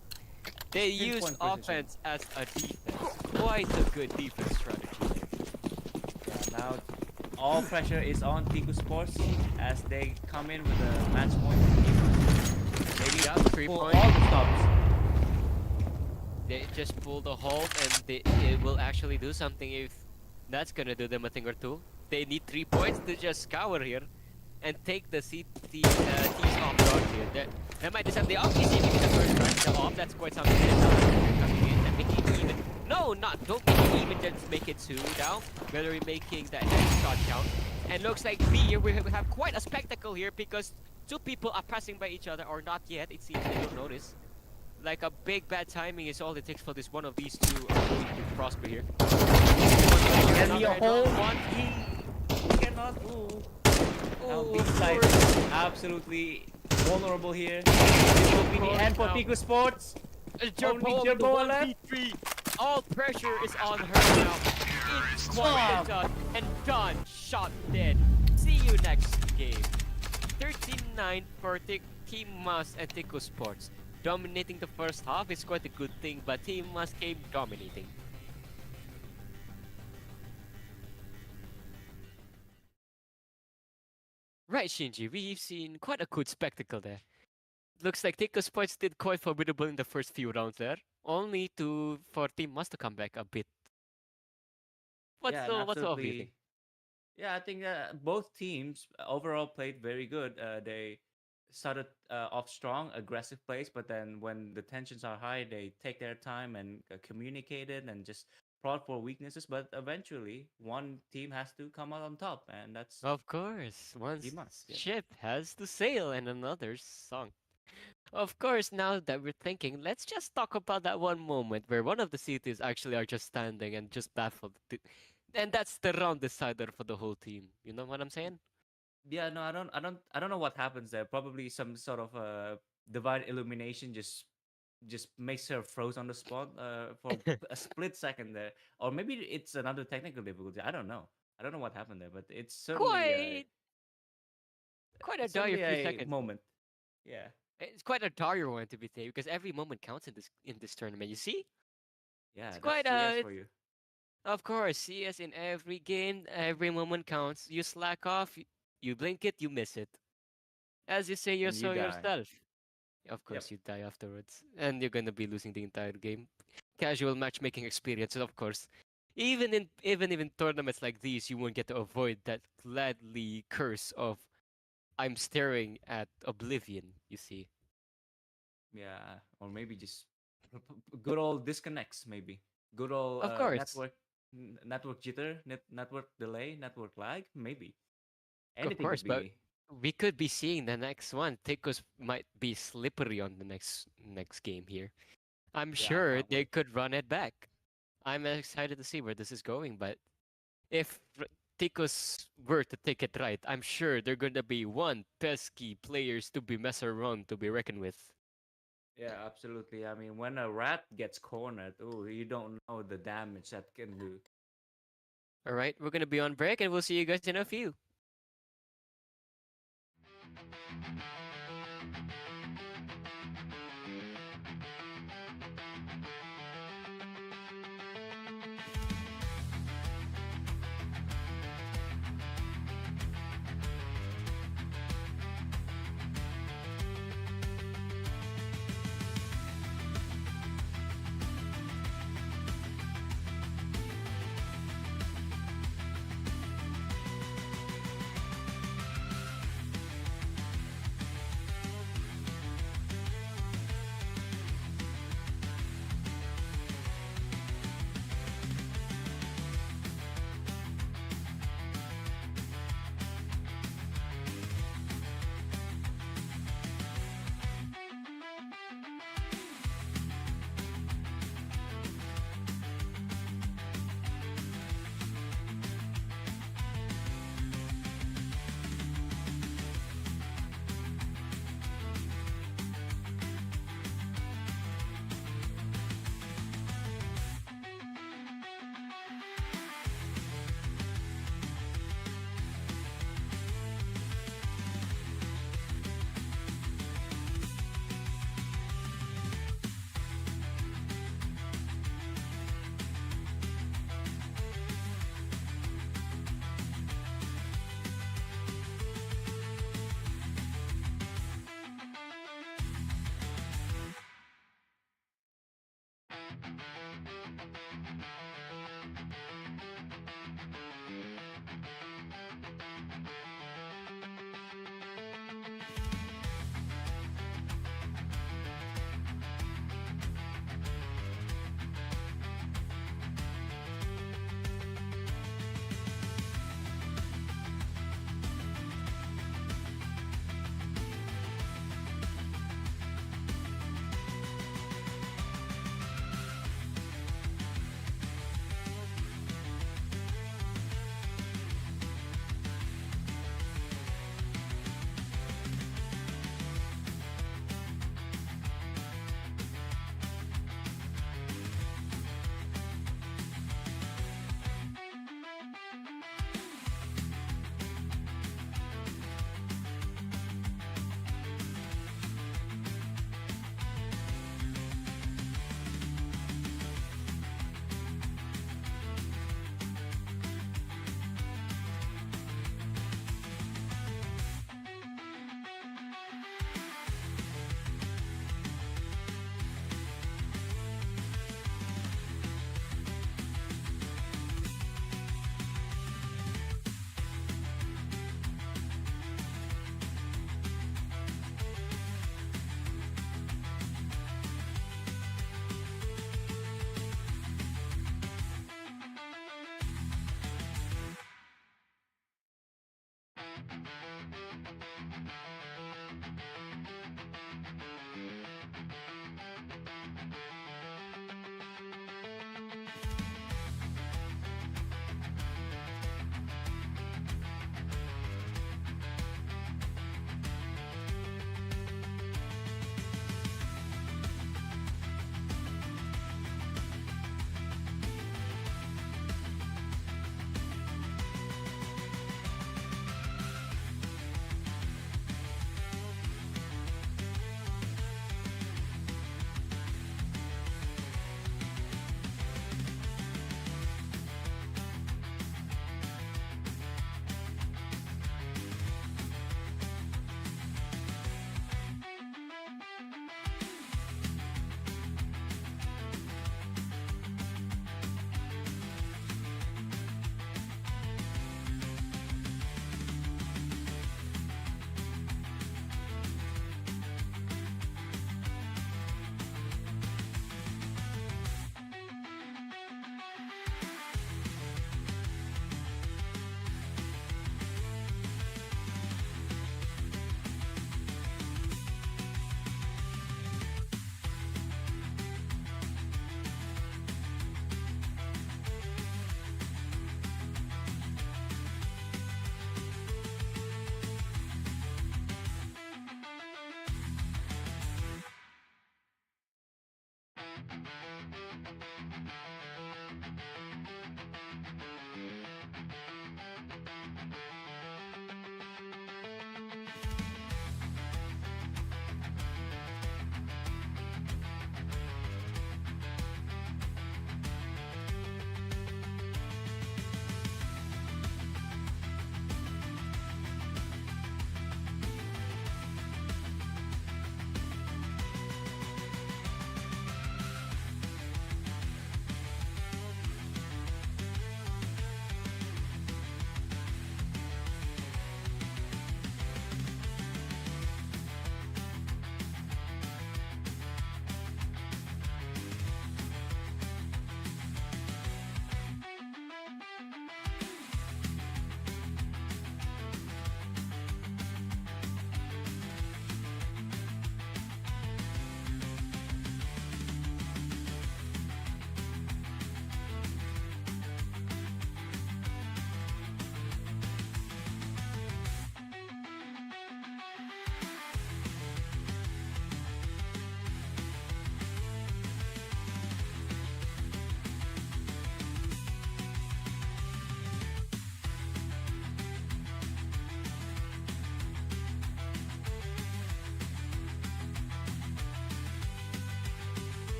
They use Pinpoint precision. offense as a defense. Quite a good defense strategy there. Yeah, now all pressure is on Tiku Sports as they come in with a match point. They need Yeah, to 3 pull points. all the stops. They just pulled a hold, and it will actually do something if that's gonna do them a thing or two. They need 3 points to just scour here and take the T's off guard here. That might disrupt the off. He's aiming the first time. The off, that's quite something. Coming in and making it even. No, don't make it even, just make it 2 down. Whether we're making that headshot count. And looks like B here, we have quite a spectacle here because 2 people are passing by each other, or not yet, it seems they don't notice. Like a big bad timing is all it takes for this one of these 2 to prosper here. Can be a Another whole one. he cannot. Ooh. Now Oh, B of side course. absolutely vulnerable here. This will be the end for Now- Tiku Sports. Jerbo, the Jerboa left. 1v3. All pressure is on her now. It's quite done and done. Shot dead. See you next game. 13-9 for Team Mas and Tico Sports. Dominating the first half is quite a good thing, but Team Mas came dominating. Right, Shinji, we've seen quite a good spectacle there. Looks like Tico Sports did quite formidable in the first few rounds there, only for Team Mas to come back a bit. What's Yeah, the and what's the obvious thing? absolutely. Yeah, I think both teams overall played very good. They started off strong, aggressive plays, but then when the tensions are high, they take their time and communicate it and just prod for weaknesses. But eventually, one team has to come out on top, and that's Of course, one Team Us. Yeah. ship has to sail and another sunk. Of course, now that we're thinking, let's just talk about that one moment where one of the cities actually are just standing and just baffled. And that's the round decider for the whole team. You know what I'm saying? Yeah, no, I don't know what happens there. Probably some sort of divine illumination just makes her froze on the spot for a split second there, or maybe it's another technical difficulty. I don't know what happened there, but Quite, quite a it's dire certainly few a seconds. moment. Yeah, It's quite a dire one to be fair, because every moment counts in this tournament. You see, it's yeah, that's quite CS a. for you. Of course, CS in every game, every moment counts. You slack off, you blink it, you miss it. As you say And you die. yourself. Of course, Yep. you die afterwards, and you're gonna be losing the entire game. Casual matchmaking experience, and of course, even in tournaments like these, you won't get to avoid that gladly curse of I'm staring at oblivion. You see, Yeah, or maybe just good old disconnects. Maybe good old of course, network jitter, network delay, network lag. Maybe of anything course, could but be. we could be seeing the next one. Tikos might be slippery on the next game here. I'm Yeah, I sure can't they wait. could run it back. I'm excited to see where this is going, but if Ticos were to take it right, I'm sure they're gonna be one pesky players to be mess around to be reckoned with. Yeah, absolutely. I mean, when a rat gets cornered, oh, you don't know the damage that can do. All right, we're gonna be on break, and we'll see you guys in a few.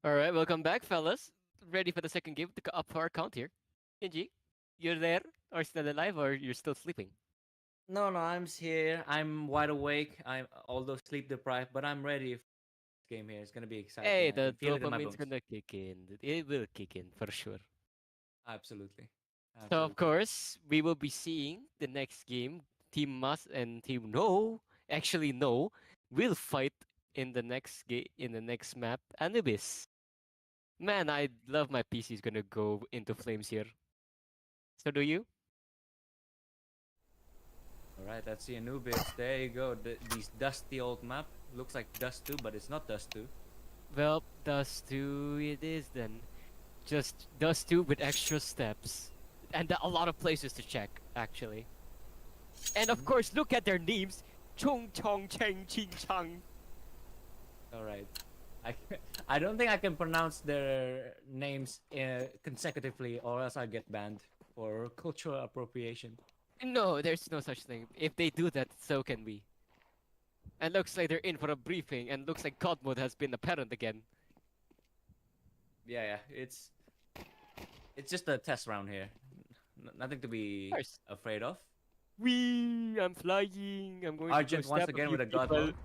All right, welcome back, fellas. Ready for the second game to up our count here. Kenji, you're there, or still alive, or you're still sleeping? No, no, I'm here. I'm wide awake. I'm although sleep deprived, but I'm ready for this game here. It's gonna be exciting. Hey, I can the feel it in my dopamine's bones. gonna kick in. It will kick in for sure. Absolutely. So of Absolutely. course, we will be seeing the next game. Team Must and Team No, actually No, will fight in the next in the next map, Anubis. Man, I love my PC's gonna go into flames here. So do you? All right, that's the Anubis. There you go. These dusty old map looks like Dust 2, but it's not Dust 2. Well, Dust 2 it is then. Just Dust 2 with extra steps. And a lot of places to check, actually. And of Mhm. course, look at their names. Chung Chong Cheng Ching Chang. All right. I I don't think I can pronounce their names consecutively, or else I get banned for cultural appropriation. No, there's no such thing. If they do that, so can we. And looks like they're in for a briefing, and looks like God mode has been apparent again. Yeah, yeah. It's just a test round here. Nothing to Of be course. afraid of. Wee! I'm flying. I'm going to go Argent once stab a again few with a god people. mode.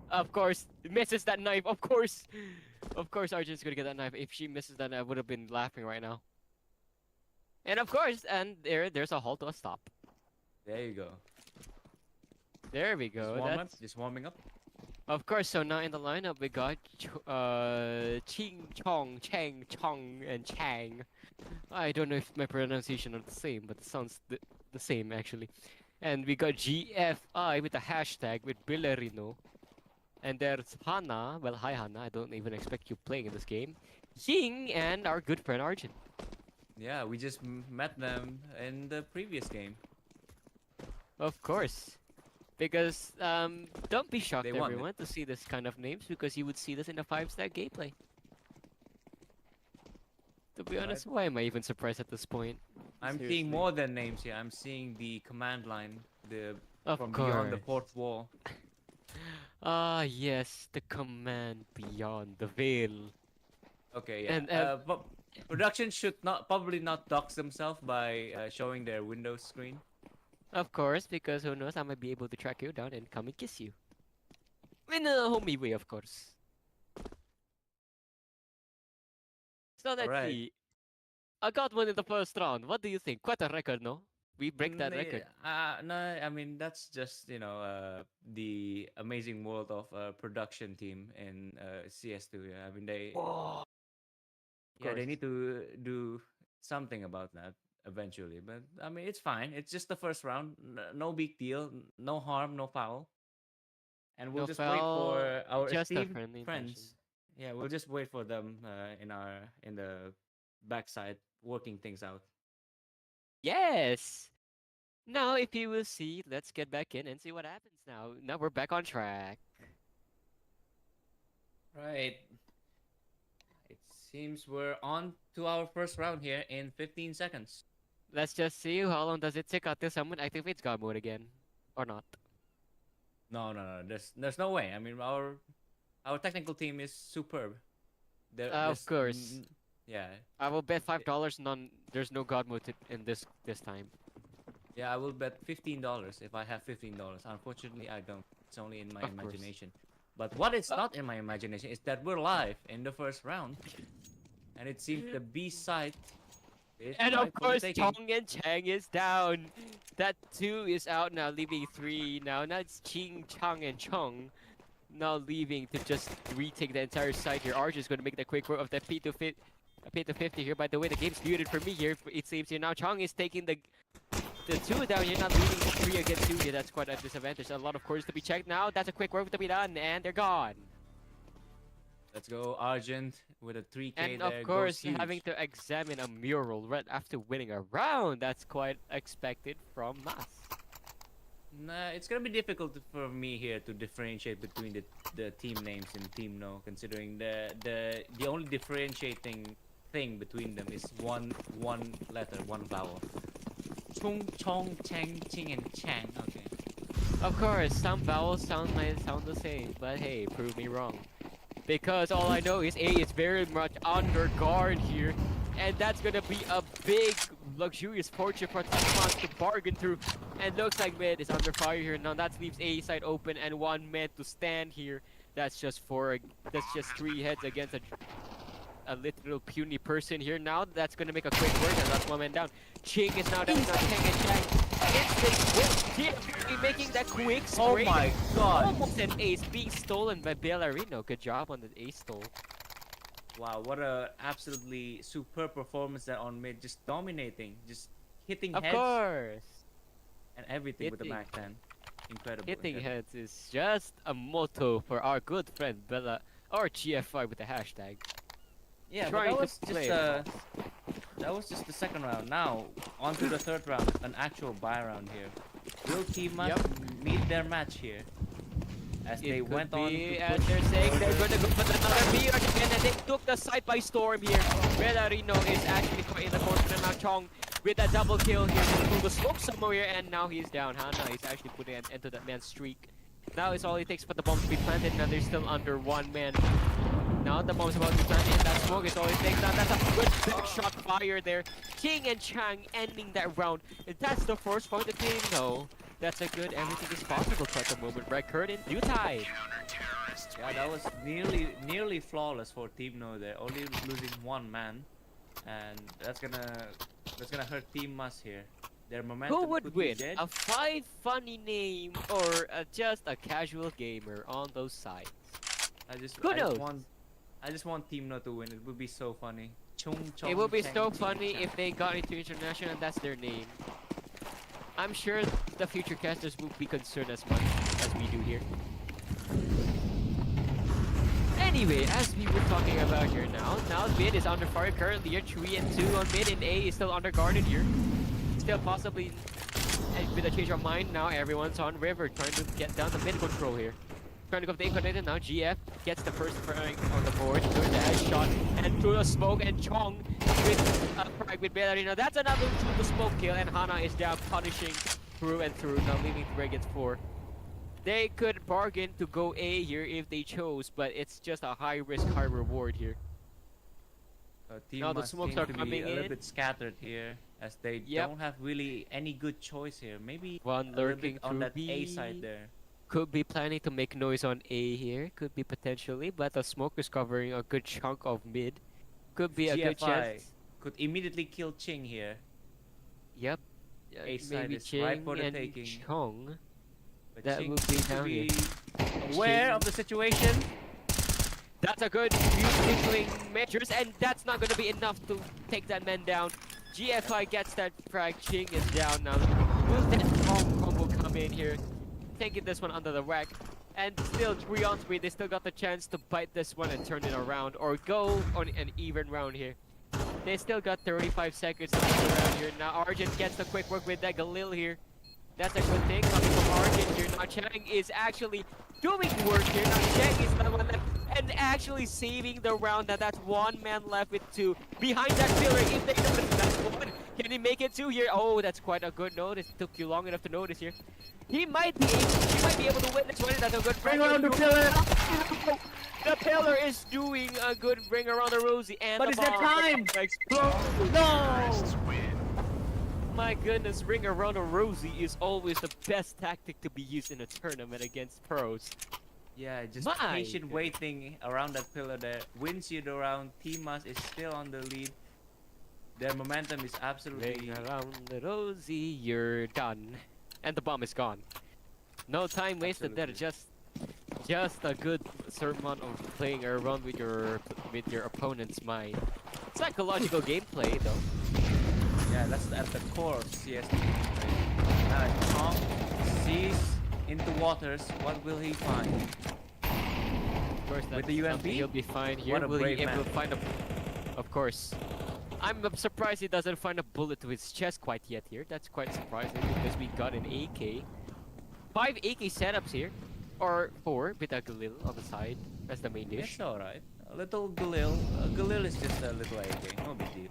Of course, misses that knife. Of course, of course, Argent's gonna get that knife. If she misses that, I would have been laughing right now. And of course, and there's a halt to a stop. There you go. There we go. That's Just warming up. of course. So now in the lineup we got Ching Chong, Chang Chong, and Chang. I don't know if my pronunciation are the same, but it sounds the same actually. And we got GFI with the hashtag with Billerino. And there's Hana. Well, hi Hana. I don't even expect you playing in this game. Ying and our good friend Arjun. Yeah, we just met them in the previous game. Of course. Because don't be shocked They won it. everyone to see this kind of names because you would see this in a 5-star gameplay. To be honest, why am I even surprised at this point? I'm Seriously. seeing more than names here. I'm seeing the command line, Of from course. beyond the fourth wall. Ah, yes, the command beyond the veil. Okay, yeah. And, But production should probably not dox themselves by showing their Windows screen. Of course, because who knows, I might be able to track you down and come and kiss you. In a homey way, of course. So let's Alright. see. I got one in the first round. What do you think? Quite a record, no? We break that record. No, I mean that's just the amazing world of production team in CS2. Yeah, I mean Oh, they need to do something about that eventually. But I mean it's fine. It's just the first round. No big deal. No harm. No foul. And we'll no just wait foul, for our just a esteemed friendly intention. friends. Yeah, we'll just wait for them in the backside working things out. Yes! Now, if you will see, let's get back in and see what happens now. Now we're back on track. Right. It seems we're on to our first round here in 15 seconds. Let's just see how long does it take until someone activates God mode again. Or not. No. There's no way. I mean, our technical team is superb. Of course. Yeah. I will bet $5 there's no God mode in this time. Yeah, I will bet $15 if I have $15. Unfortunately, I don't. It's only in my Of course. imagination. But what is not in my imagination is that we're live in the first round. And it seems the B side is And of ripe for the course, taking. Chong and Chang is down. That 2 is out now, leaving 3 now. Now it's Ching, Chang, and Chong. Now leaving to just retake the entire side here. Arch is going to make the quick work of that P250 here. By the way, the game's muted for me here. It seems here now. Chong is taking the 2 down here, not leaving 3 against 2 here. That's quite a disadvantage. A lot of cores to be checked now. That's a quick work to be done, and they're gone. Let's go, Argent, with a 3K And there. of course, goes huge. having to examine a mural right after winning a round. That's quite expected from us. Nah, it's gonna be difficult for me here to differentiate between the team names in Team No, considering the only differentiating thing between them is one letter, one vowel. Chung, Chong, Chang, Ching, and Chang. Okay. Of course, some vowels sound the same, but hey, prove me wrong. Because all I know is A is very much under guard here, and that's gonna be a big, luxurious fortune for Takaful to bargain through. And looks like mid is under fire here. Now that leaves A side open and one man to stand here. That's just three heads against a literal puny person here. Now that's gonna make a quick work, and that's one man down. Ching is now down. Now Chang and Chang. It's making that quick spray. Oh my god! Almost an ace being stolen by Bellarino. Good job on the ace stole. Wow, what a absolutely superb performance there on mid, just dominating, just hitting Of heads course. and everything with the Hitting. Mac 10. Incredible. Hitting incredible. heads is just a motto for our good friend Bella or GFI with the hashtag. Yeah, but Trying that to was play just that was just the second round. Now on to the third round, an actual buy round here. Will Team Us meet their match here? As they went on to as push they're saying they're further. gonna go for another B again, and they took the side by storm here. Bellarino is actually caught in the corner, and now Chong with a double kill here through the smoke somewhere here, and now he's down. Hana is actually putting an end to that man's streak. Now it's all it takes for the bomb to be planted. Now they're still under one man. Now the bomb's about to be planted, and that smoke is all it takes. Now that's a good back shot fire there. King and Chang ending that round. And that's the first point of the game. No, that's a good everything is possible at the moment. Record in due time. Yeah, that was nearly flawless for Team No there, only losing one man, and that's gonna hurt Team Us here. Their momentum Who would could be win? dead. A 5 funny name or just a casual gamer on those sides? Who knows? I just want Team No to win. It would be so funny. Chung, chong, It would be chang, so ching, funny chang. if they got into international and that's their name. I'm sure the future casters will be concerned as much as we do here. Anyway, as we were talking about here now mid is under fire currently here, 3 and 2 on mid, and A is still under guarded here. Still possibly with a change of mind now, everyone's on river trying to get down the mid control here. Trying to go for the incarnated now. GF gets the first frag on the board. Through the headshot and through the smoke, and Chong with a frag with Bellarino. That's another through the smoke kill, and Hana is down, punishing through and through. Now leaving Dragons 4. They could bargain to go A here if they chose, but it's just a high risk, high reward here. Team Now the Us smokes seem are to be coming a little in. bit scattered here, as they Yep. don't have really any good choice here. Maybe One a little lurking bit on through that B. A side there. Could be planning to make noise on A here. Could be potentially, but the smoke is covering a good chunk of mid. Could be a good GFI chance. could immediately kill Ching here. Yep. A side Maybe is ripe Ching for the and taking. Chong. But That Ching would be seems to down here. be aware Ching. of the situation. That's a good few tickling measures, and that's not gonna be enough to take that man down. GFI gets that frag. Ching is down now. Will that Chong combo come in here? Taking this one under the rack. And still 3 on 3, they still got the chance to bite this one and turn it around or go on an even round here. They still got 35 seconds to turn around here. Now Arjun gets the quick work with that Galil here. That's a good thing coming from Arjun here. Now Chang is actually doing work here. Now Chang is the one left and actually saving the round. Now that's one man left with 2. Behind that pillar, if they notice, that's 1. Can he make it 2 here? Oh, that's quite a good notice. It took you long enough to notice here. He might be able to win this one. That's a good Bring around the pillar. The pillar is doing a good bring around the Rosie, and But the it's their bomb time. explodes. No! My goodness, ring around a Rosie is always the best tactic to be used in a tournament against pros. Yeah, just My patient goodness. waiting around that pillar there. Wins you the round. Team Us is still on the lead. Their momentum is absolutely... Ring around the Rosie, you're done. And the bomb is gone. No time wasted there, just a good sermon of playing around with your opponent's mind. Psychological gameplay though. Yeah, that's at the core of CS. Now Chong sees into waters. What will he find? Of course, With that's the UMP? something he'll be fine here. What a Will he brave able man. to find a... Of course. I'm surprised he doesn't find a bullet to his chest quite yet here. That's quite surprising because we got an AK. 5 AK setups here, or 4 with a Galil on the side as the main dish. It's alright. A little Galil. Galil is just a little AK. No big deal.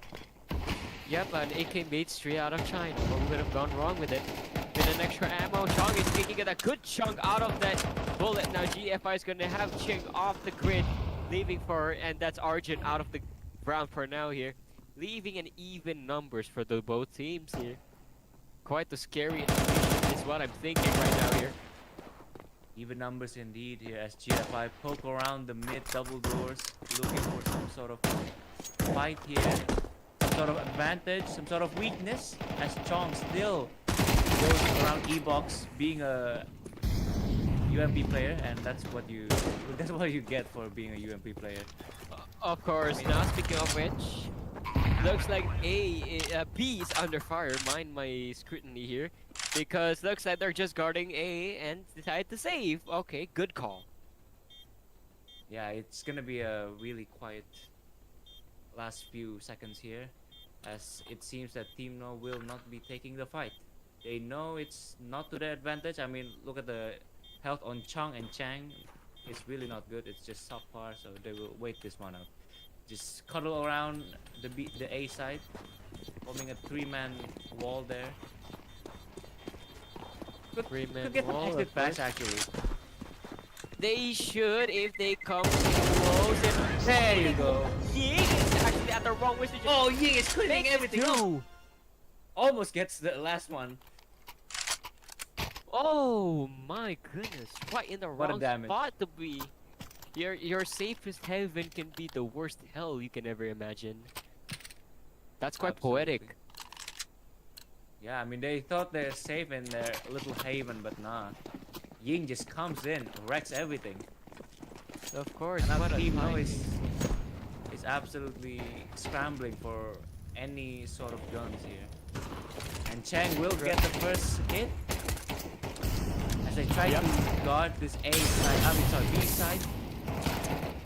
Yep, an AK made straight out of China. What would have gone wrong with it? With an extra ammo, Chong is taking a good chunk out of that bullet. Now GFI is going to have Ching off the grid, leaving for, and that's Arjun out of the round for now here. Leaving an even numbers for the both teams here. Quite the scary intermission is what I'm thinking right now here. Even numbers indeed here as GFI poke around the mid double doors, looking for some sort of fight here. Some sort of advantage, some sort of weakness, as Chong still goes around E-box being a UMP player, and that's what you get for being a UMP player. Of course. Now speaking of which, looks like B is under fire. Mind my scrutiny here, because looks like they're just guarding A and decide to save. Okay, good call. Yeah, it's gonna be a really quiet last few seconds here, as it seems that Team No will not be taking the fight. They know it's not to their advantage. I mean, look at the health on Chang and Chang. It's really not good. It's just subpar, so they will wait this one out. Just cuddle around the A side, forming a 3-man wall there. Could get some exit pass actually. They should if they come close. And There you go. Ying is actually at the wrong position. Oh, Ying is cleaning everything up. Two. Almost gets the last one. Oh my goodness! Right in the What a wrong damage. spot to be. Your safest heaven can be the worst hell you can ever imagine. That's quite Absolutely. poetic. Yeah, I mean they thought they're safe in their little haven, but nah. Ying just comes in, wrecks everything. Of course. And our What a team now timing. is absolutely scrambling for any sort of guns here. And Chang will get the first hit as they try Yep. to guard this A side. I mean, sorry, B side.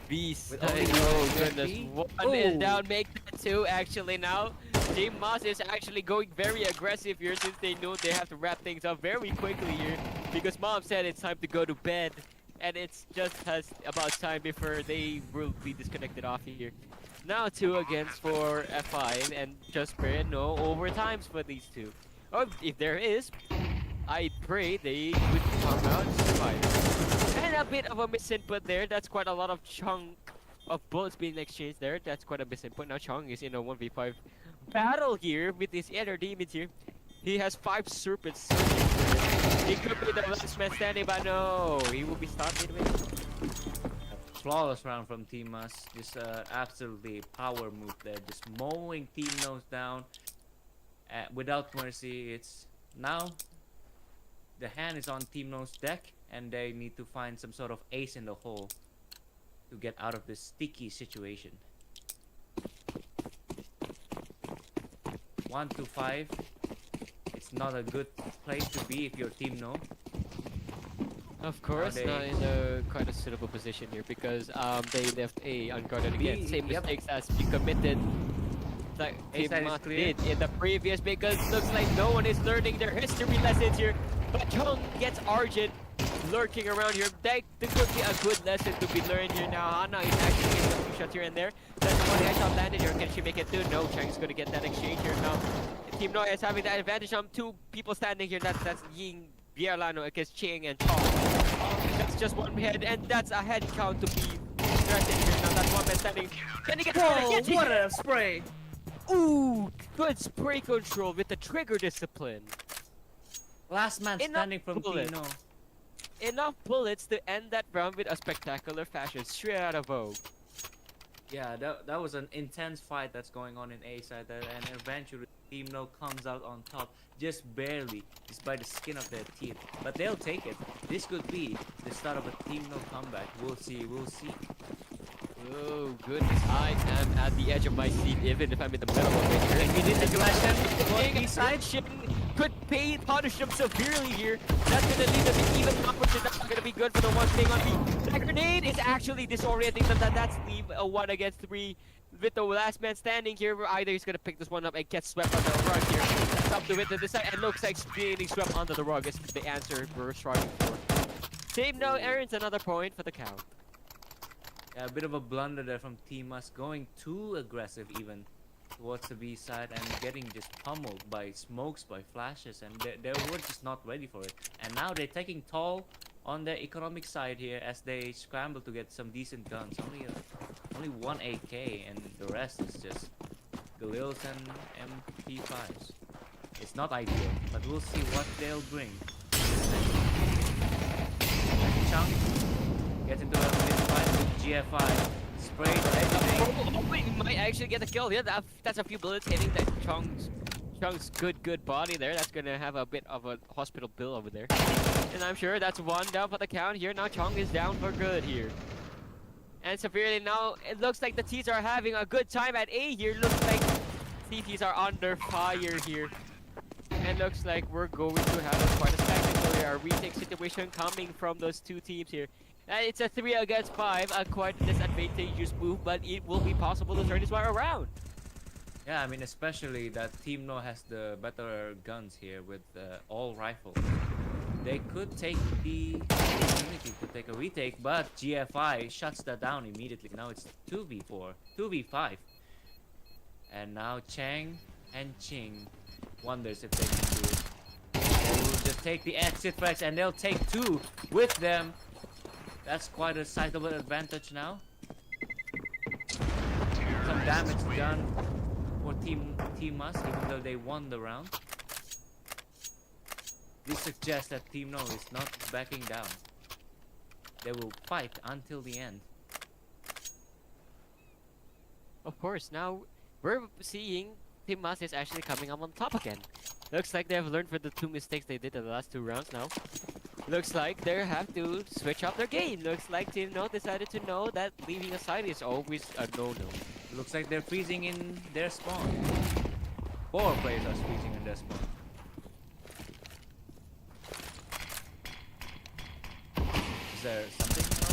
Beast. With only Oh one goodness. UMP. One is Ooh. down, make that two actually now. Team Moss is actually going very aggressive here since they know they have to wrap things up very quickly here. Because Mom said it's time to go to bed. And it's just has about time before they will be disconnected off here. Now 2 against for F5 and just pray no overtimes for these two. Or if there is, I pray they would come out and survive. And a bit of a misinput there. That's quite a lot of chunk of bullets being exchanged there. That's quite a misinput. Now Chong is in a 1v5 battle here with his other demons here. He has 5 serpents. He could be the last man standing, but no, he will be stopped midway. Flawless round from Team Us. Just absolutely power move there. Just mowing Team Nose down without mercy. It's now the hand is on Team Nose deck, and they need to find some sort of ace in the hole to get out of this sticky situation. 1 to 5. It's not a good place to be if you're Team No. Of course, they- not in a quite a suitable position here because they left A unguarded again. B, Same yep. mistakes as we committed. Like A Team side is Mat clear. did in the previous because looks like no one is learning their history lessons here. But Chung gets Argent lurking around here. That could be a good lesson to be learned here now. Hana is actually getting a few shots here and there. That's one headshot landed here. Can she make it 2? No, Chang's gonna get that exchange here now. Team No is having that advantage on 2 people standing here. That's Ying Biarlano against Ching and Chong. That's just one head, and that's a head count to be threatened here. Now that's one man standing. Can he get Whoa, what a spray! Ooh, good spray control with the trigger discipline. Last man Enough standing from bullet. Team No. Enough bullets to end that round with a spectacular fashion, straight out of Vogue. Yeah, that was an intense fight that's going on in A side there, and eventually Team No comes out on top, just barely, just by the skin of their teeth. But they'll take it. This could be the start of a Team No comeback. We'll see, we'll see. Oh goodness, I am at the edge of my seat even if I'm in the middle of it here. And he did the collection on Being B side. could punish them severely here. That's gonna leave them in even numbers. That's not gonna be good for the one staying on B. That grenade is actually disorienting them. That's leave a 1 against 3 with the last man standing here. Either he's gonna pick this one up and get swept on the run here. up to it to the side, and looks like being swept under the rug is the answer we're striving for. Team No earns another point for the count. Yeah, a bit of a blunder there from Team Us, going too aggressive even towards the B side and getting just pummeled by smokes, by flashes, and they were just not ready for it. And now they're taking toll on the economic side here as they scramble to get some decent guns. Only one AK, and the rest is just Galils and MP5s. It's not ideal, but we'll see what they'll bring. Chunk gets into a fight with GFI. Sprayed everything. Oh, wait, we might actually get a kill here. That's a few bullets hitting that Chung's good body there. That's gonna have a bit of a hospital bill over there. And I'm sure that's one down for the count here. Now Chung is down for good here. And severely now, it looks like the T's are having a good time at A here. Looks like CTs are under fire here. And looks like we're going to have quite a spectacular retake situation coming from those two teams here. It's a 3 against 5, a quite disadvantageous move, but it will be possible to turn this one around. Yeah, I mean, especially that Team No has the better guns here with all rifles. They could take the opportunity to take a retake, but GFI shuts that down immediately. Now it's 2v4, 2v5. And now Chang and Ching wonders if they can do it. They will just take the exit frags and they'll take 2 with them. That's quite a sizable advantage now. Some damage done for Team Us, even though they won the round. This suggests that Team No is not backing down. They will fight until the end. Of course, now we're seeing Team Us is actually coming up on top again. Looks like they have learned from the 2 mistakes they did in the last 2 rounds now. Looks like they have to switch up their game. Looks like Team No decided to know that leaving a side is always a no-no. Looks like they're freezing in their spawn. 4 players are freezing in their spawn. Is there something wrong?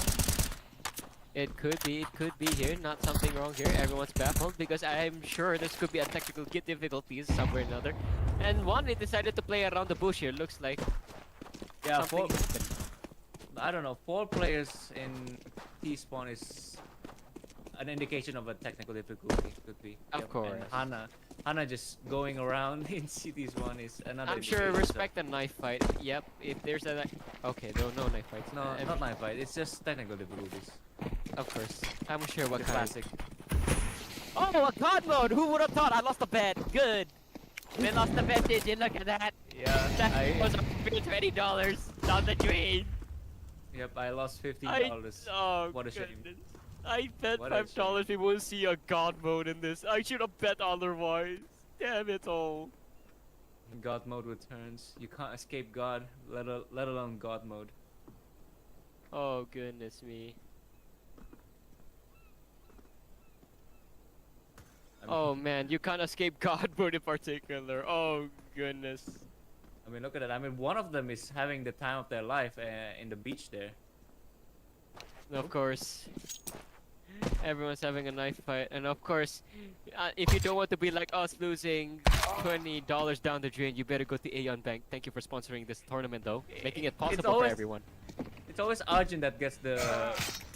It could be here. Not something wrong here. Everyone's baffled because I'm sure this could be a technical difficulties somewhere or another. And one, they decided to play around the bush here. Looks like Yeah, something happened. I don't know, 4 players in T-spawn is an indication of a technical difficulty, could be. Of course. And Hana just going around in CT1 is another I'm sure indication, respect the knife fight. Yep, if there's a okay, no knife fights. So. No, not knife fight, it's just technical difficulties. Of course. I'm sure what The kind. classic. Oh, a god mode! Who would have thought? I lost the bet. Good. We lost the bet, did you? Look at that. Yeah, That was $20 down the drain. Yep, I lost $15. Oh, What a shame. goodness. I bet What a $5 we won't see a god mode in this. I should have bet otherwise. Damn it all. God mode returns. You can't escape God, let alone God mode. Oh, goodness me. I mean, Oh man, you can't escape god mode in particular. Oh, goodness. I mean, look at that. I mean, one of them is having the time of their life in the beach there. Of course. Everyone's having a knife fight, and of course, if you don't want to be like us losing $20 down the drain, you better go to AEON Bank. Thank you for sponsoring this tournament, though, making it possible always- for everyone. It's always Arjun that gets the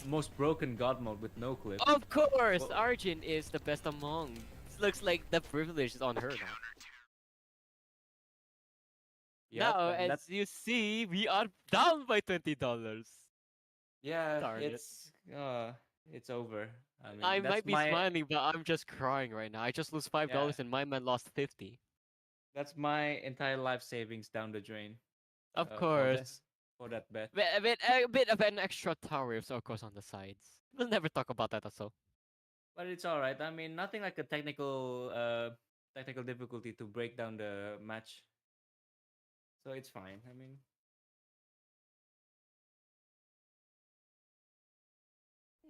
most broken God mode with no clip. Of course, Well- Arjun is the best among. Looks like the privilege is on her now. Yep, Now, and as you see, we are down by $20. yeah, darn it. it's over. I mean, I that's might be smiling, but I'm just crying right now. I just lost $5 and my man lost 50. That's my entire life savings down the drain. Of for course. for that bet. A bit of an extra tariffs, of course, on the sides. We'll never talk about that also. But it's all right. I mean, nothing like a technical difficulty to break down the match. So it's fine. I mean,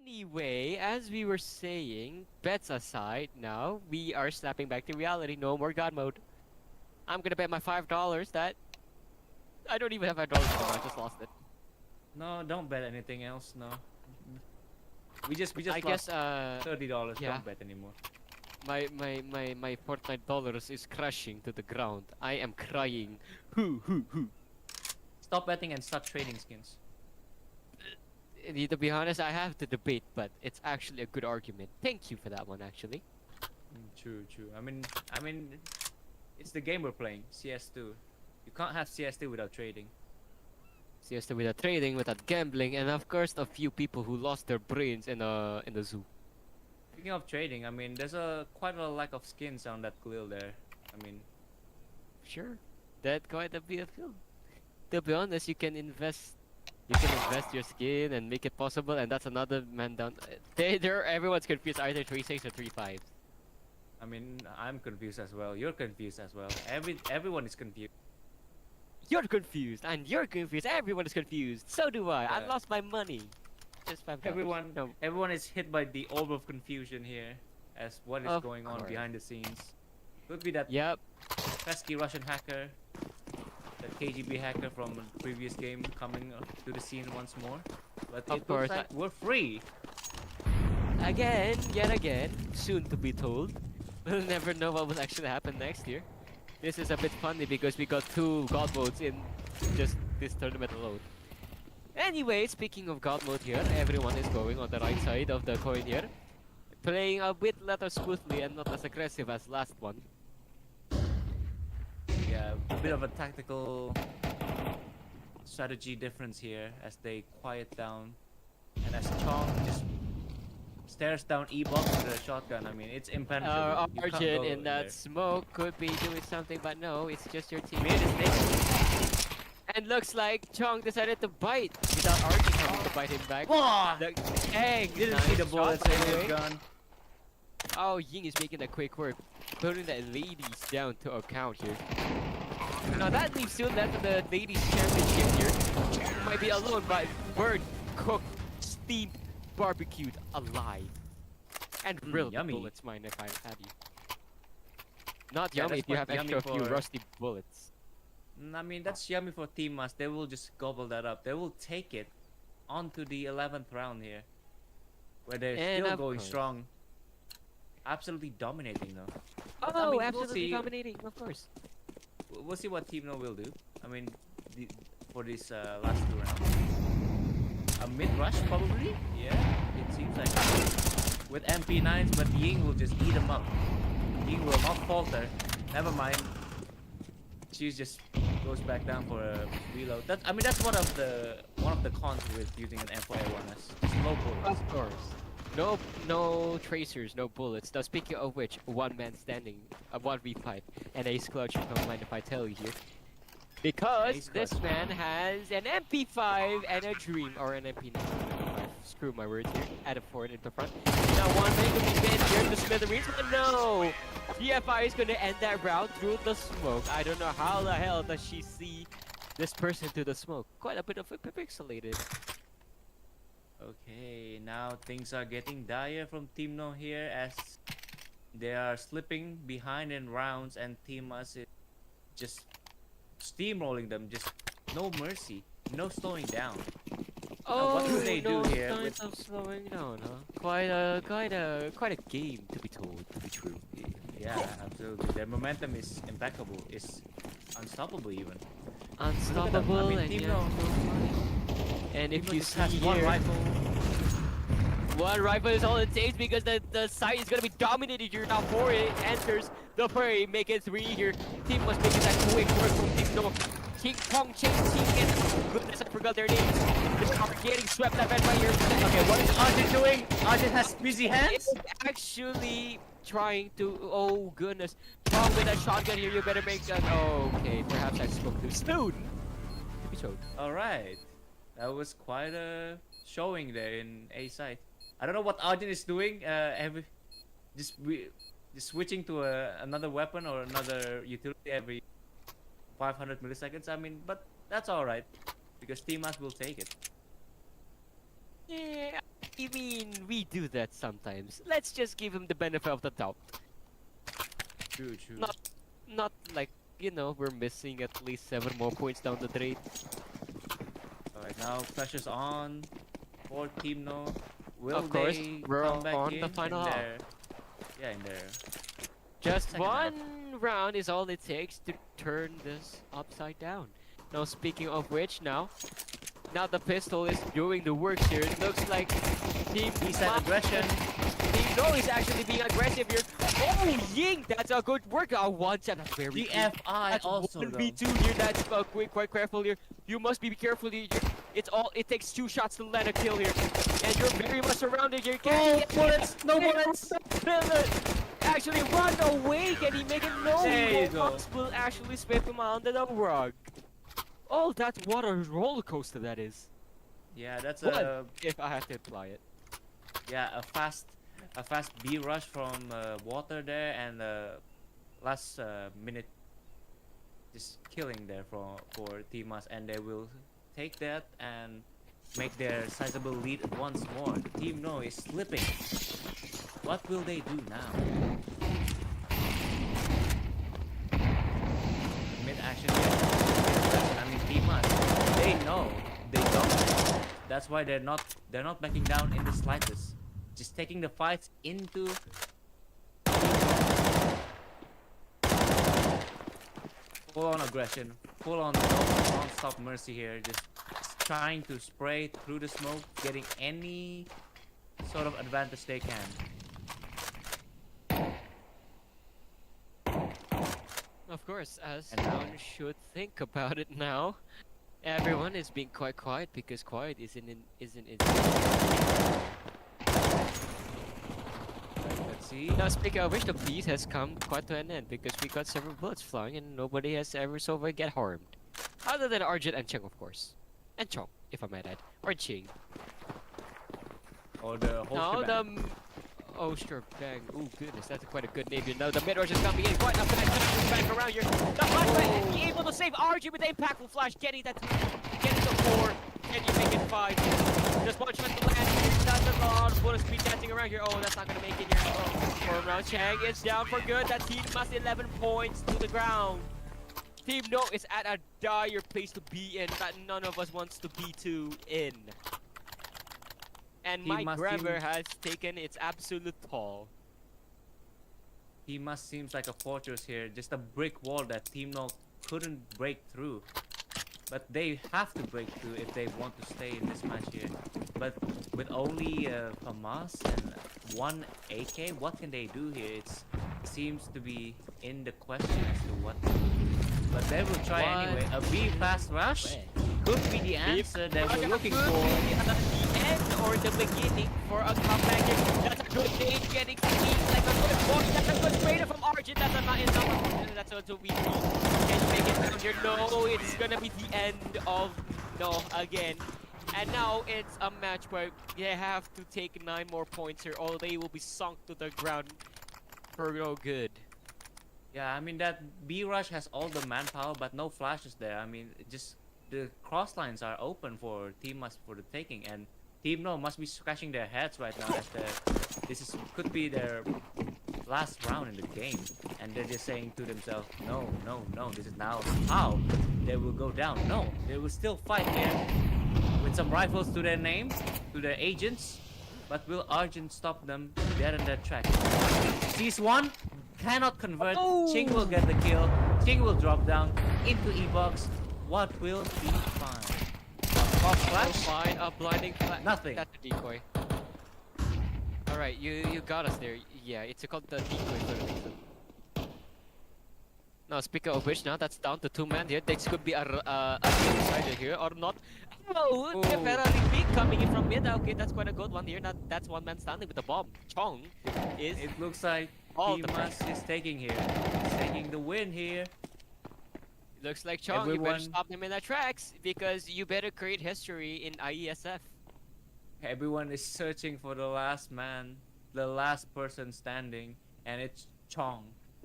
Anyway, as we were saying, bets aside, now we are snapping back to reality. No more God mode. I'm gonna bet my $5 that I don't even have $5 anymore. I just lost it. no, don't bet anything else. No, we just I lost guess $30. yeah. Don't bet anymore. My Fortnite dollars is crashing to the ground. I am crying. Hoo. Stop betting and start trading skins. To be honest, I have to debate, but it's actually a good argument. Thank you for that one, actually. True. I mean, it's the game we're playing, CS2. You can't have CS2 without trading. Seriously, without trading, without gambling, and of course, a few people who lost their brains in the zoo. Speaking of trading, I mean, there's quite a lack of skins on that grill there. I mean, Sure, that quite a bit of feel. To be honest, you can invest. You can invest your skin and make it possible, and that's another man down. Everyone's confused. Either 3-6 or 3-5. I mean, I'm confused as well. You're confused as well. Everyone is confused. You're confused, and you're confused. Everyone is confused. So do I. I Yeah. lost my money. Just $5. No. Everyone is hit by the orb of confusion here, as what is Of going on course. behind the scenes. Could be that Yep. pesky Russian hacker, that KGB hacker from the previous game coming to the scene once more. But Of it course, looks like we're free. Yet again, soon to be told. We'll never know what will actually happen next year. This is a bit funny because we got 2 god modes in just this tournament alone. Anyway, speaking of god mode here, everyone is going on the right side of the coin here. Playing a bit less smoothly and not as aggressive as last one. Yeah, a bit of a tactical strategy difference here as they quiet down, and as Chong just stares down E-box with a shotgun. I mean, it's impenetrable. You can't Arjun go in that there. smoke could be doing something, but no, it's just your team. Mid is next. And looks like Chong decided to bite without Arjun having to bite him back. Whoa! The egg! Didn't see the Nice bullets shot, in by the his way. gun. Oh, Ying is making a quick work, putting the ladies down to account here. Now that leaves two left in the ladies championship here. Might be alone, but bird cooked, steamed, barbecued, alive, and grilled yummy. bullets. Mine if I add you. Not Yeah, yummy that's if you quite have extra yummy few for- rusty bullets. I mean, that's yummy for Team Mas. They will just gobble that up. They will take it onto the 11th round here, where they're And still of going course. strong. Absolutely dominating though. Oh, I mean, we'll absolutely see. dominating, of course. We'll see what Team No will do. I mean, for this last 2 rounds. A mid rush probably? Yeah, it seems like it. With MP9s, but Ying will just eat them up. Ying will not falter. Never mind. She just goes back down for a reload. I mean, that's one of the cons with using an M4A1S. Slow bullets. Of course. No tracers, no bullets. Now speaking of which, one man standing, a 1v5, and Ace Clutch, you don't mind if I tell you here. Because Ace this Clutch. man has an MP5 and a dream, or an MP9. Screw my words here. Add a 4 into front. Now one man can be banned here in the smithereens, but no! GFI is gonna end that round through the smoke. I don't know how the hell does she see this person through the smoke. Quite a bit of it pixelated. Okay, now things are getting dire from Team No here as they are slipping behind in rounds, and Team Us is just steamrolling them. Just no mercy, no slowing down. Oh, what do they do no here signs with- of slowing down, huh? Quite a game to be told, to be true. Yeah, absolutely. Their momentum is impeccable. It's unstoppable even. Unstoppable I mean, and Team yet No- so funny. And if Team No you just see has here, one rifle. one rifle is all it takes because the site is gonna be dominated here. Now 4 enters the fray, make it 3 here. Team must make it that quick work from Team No. King Kong Chase Team and oh goodness, I forgot their names. They are getting swept up right here. Okay, what is Arjun doing? Arjun has busy hands. It's actually trying to. Oh goodness! Wrong with that shotgun here. You better make that. Oh, okay, perhaps I spoke too soon. To be told. All right, that was quite a showing there in A side. I don't know what Arjun is doing. Just switching to another weapon or another utility every 500 milliseconds. I mean, but that's all right because Team Us will take it. Yeah, I mean we do that sometimes. Let's just give him the benefit of the doubt. True. Not like we're missing at least 7 more points down the drain. All right, now pressure's on for Team No. Will Of course, they we're come back on in the final in half. their Yeah, in there. Just Second half. one round is all it takes to turn this upside down. Now, speaking of which, now the pistol is doing the work here. It looks like Team Decent aggression. Team No is actually being aggressive here. Oh, Ying! That's a good work. One shot. That's very good. GFI That's also 1v2 here. That's quite careful here. You must be careful here. It takes 2 shots to land a kill here, and you're very much surrounded here. No bullets! No bullets! Actually, run away! Can he make it? No, There you go. Fox will actually sweep him under the rug. Oh, that's what a roller coaster that is. Yeah, that's What? a If I have to apply it. a fast B rush from water there, and last minute just killing there for Team Us, and they will take that and make their sizable lead once more. Team No is slipping. What will they do now? Mid action here. I mean, Team Us, they know they dominate. That's why they're not backing down in the slightest. Just taking the fights into full on aggression, full on non-stop mercy here. Just trying to spray through the smoke, getting any sort of advantage they can. Of course, as And now- one should think about it now. Everyone is being quite quiet because quiet isn't. Let's see. Now, speaking of which, the beat has come quite to an end because we got several bullets flying and nobody has ever so far get harmed. Other than Arjun and Cheng, of course. And Chong, if I might add. Or Ching. Or the whole Now, shebang. oh, sure, bang. Oh, goodness, that's quite a good name. You know, the mid-rush is coming in quite enough time to back around here. The flashback is able to save Arjun with the impactful flash, getting the 4. Can you make it 5? Just one shot to land here. That's a lot of bullets be dancing around here. Oh, that's not gonna make it here. Oh, for round Chang is down for good. That team must 11 points to the ground. Team No is at a dire place to be in that none of us wants to be in. And Team Mike must Grabber seem- has taken its absolute toll. He must seems like a fortress here, just a brick wall that Team No couldn't break through. But they have to break through if they want to stay in this match here. But with only FAMAS and 1 AK, what can they do here? It seems to be in the question as to what to do. But they will try anyway. A B fast rush could be the answer that we're looking for. The end or the beginning for a comeback here. That's a good name getting sneaked like a good ball. That's a good trader from Arjun. That's a not enough. That's what we need. Can you make it down here? No, it's gonna be the end of No again. And now it's a match where they have to take 9 more points here or they will be sunk to the ground for no good. Yeah, I mean that B rush has all the manpower, but no flashes there. I mean, just the cross lines are open for Team Us for the taking, and Team No must be scratching their heads right now as could be their last round in the game, and they're just saying to themselves, no, this is now how they will go down. No, they will still fight here with some rifles to their name, to their agents, but will Arjun stop them dead in their tracks? Sees one, cannot convert. Oh. Ching will get the kill. Ching will drop down into E-box. What will he find? Cross flash? Fine, a blinding flash. Nothing. That's a decoy. Alright, you got us there. Yeah, it's called the decoy for a reason. Now, speaking of which, now that's down to 2 men here. This could be a decided here or not. Oh, Oh. Ferrari B coming in from mid. Okay, that's quite a good one here. That's 1 man standing with the bomb. Chong is It looks like all Team the Us is taking here. He's taking the win here. looks like Chong. You better Everyone- stop them in their tracks because you better create history in IESF. Everyone is searching for the last man, the last person standing, and it's Chong.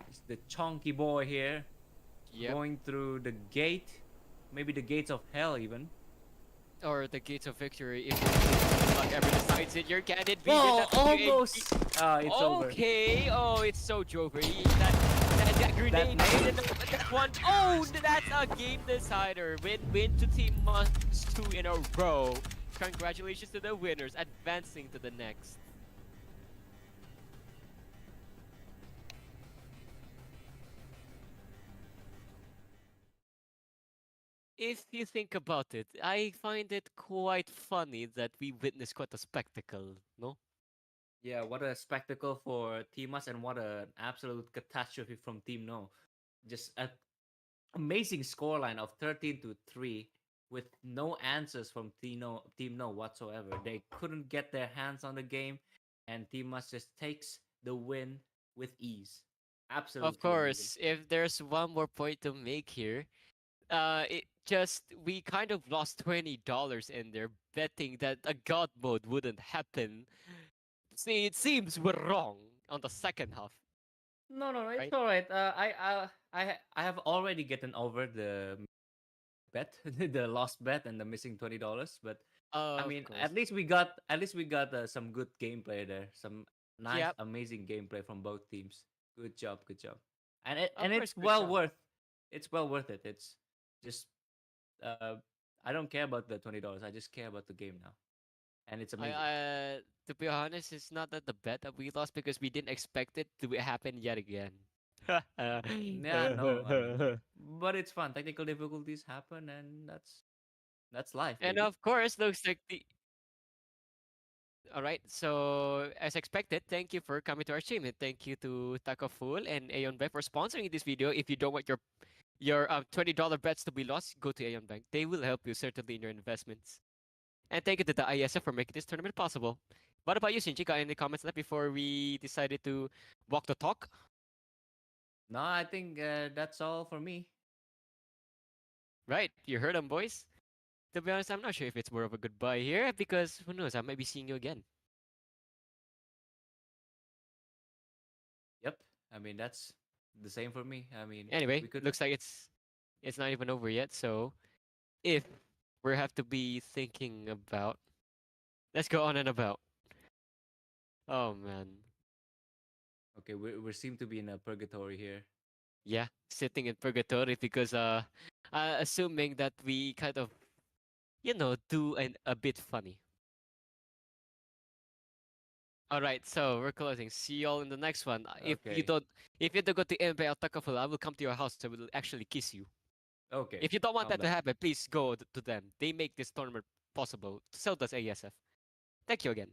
It's the chonky boy here, Yep. going through the gate, maybe the gates of hell even. Or the gates of victory if luck ever decides it. Your candidate beat Whoa, it. That's what you- almost! Ah, it's over. Okay. Oh, it's so jokery. That grenade. nade. That one. Oh, that's a game decider. Win to Team Us 2 in a row. Congratulations to the winners, advancing to the next. if you think about it, I find it quite funny that we witnessed quite a spectacle, no? Yeah, what a spectacle for Team Us, and what an absolute catastrophe from Team No. Just an amazing scoreline of 13-3 with no answers from Team No whatsoever. They couldn't get their hands on the game, and Team Us just takes the win with ease. Of Absolutely amazing. course, if there's one more point to make here, it just we kind of lost $20 in there betting that a god mode wouldn't happen. See, it seems we're wrong on the second half, No, it's right? all right. I have already gotten over the bet, the lost bet, and the missing $20. But I Of mean, course. at least we got some good gameplay there. Some nice, Yep. amazing gameplay from both teams. Good job. Of And course, it's good well job. worth. It's well worth it. It's just I don't care about the $20. I just care about the game now, and it's amazing. To be honest, it's not that the bet that we lost because we didn't expect it to happen yet again. Yeah, no, I mean, but it's fun. Technical difficulties happen, and that's life, And baby. of course, looks like the. All right. So as expected, thank you for coming to our stream, and thank you to Takaful and Aeon Bank for sponsoring this video. If you don't want your $20 bets to be lost, go to Aeon Bank. They will help you certainly in your investments. And thank you to the IESF for making this tournament possible. What about you, Shinji? Got any comments on that before we decided to walk the talk? No, I think that's all for me. Right, you heard them, boys. To be honest, I'm not sure if it's more of a goodbye here because who knows, I might be seeing you again. Yep. I mean, that's the same for me. I mean, we Anyway, could. looks like it's not even over yet. So if we have to be thinking about, let's go on and about. Oh man, Okay, we seem to be in a purgatory here. yeah, sitting in purgatory because assuming that we kind of do a bit funny. All right, so we're closing. See y'all in the next one. Okay. If you don't go to MBL Takaful, I will come to your house. I will actually kiss you. Okay. If you don't want Calm that to down. happen, please go to them. They make this tournament possible. So does AESF. Thank you again.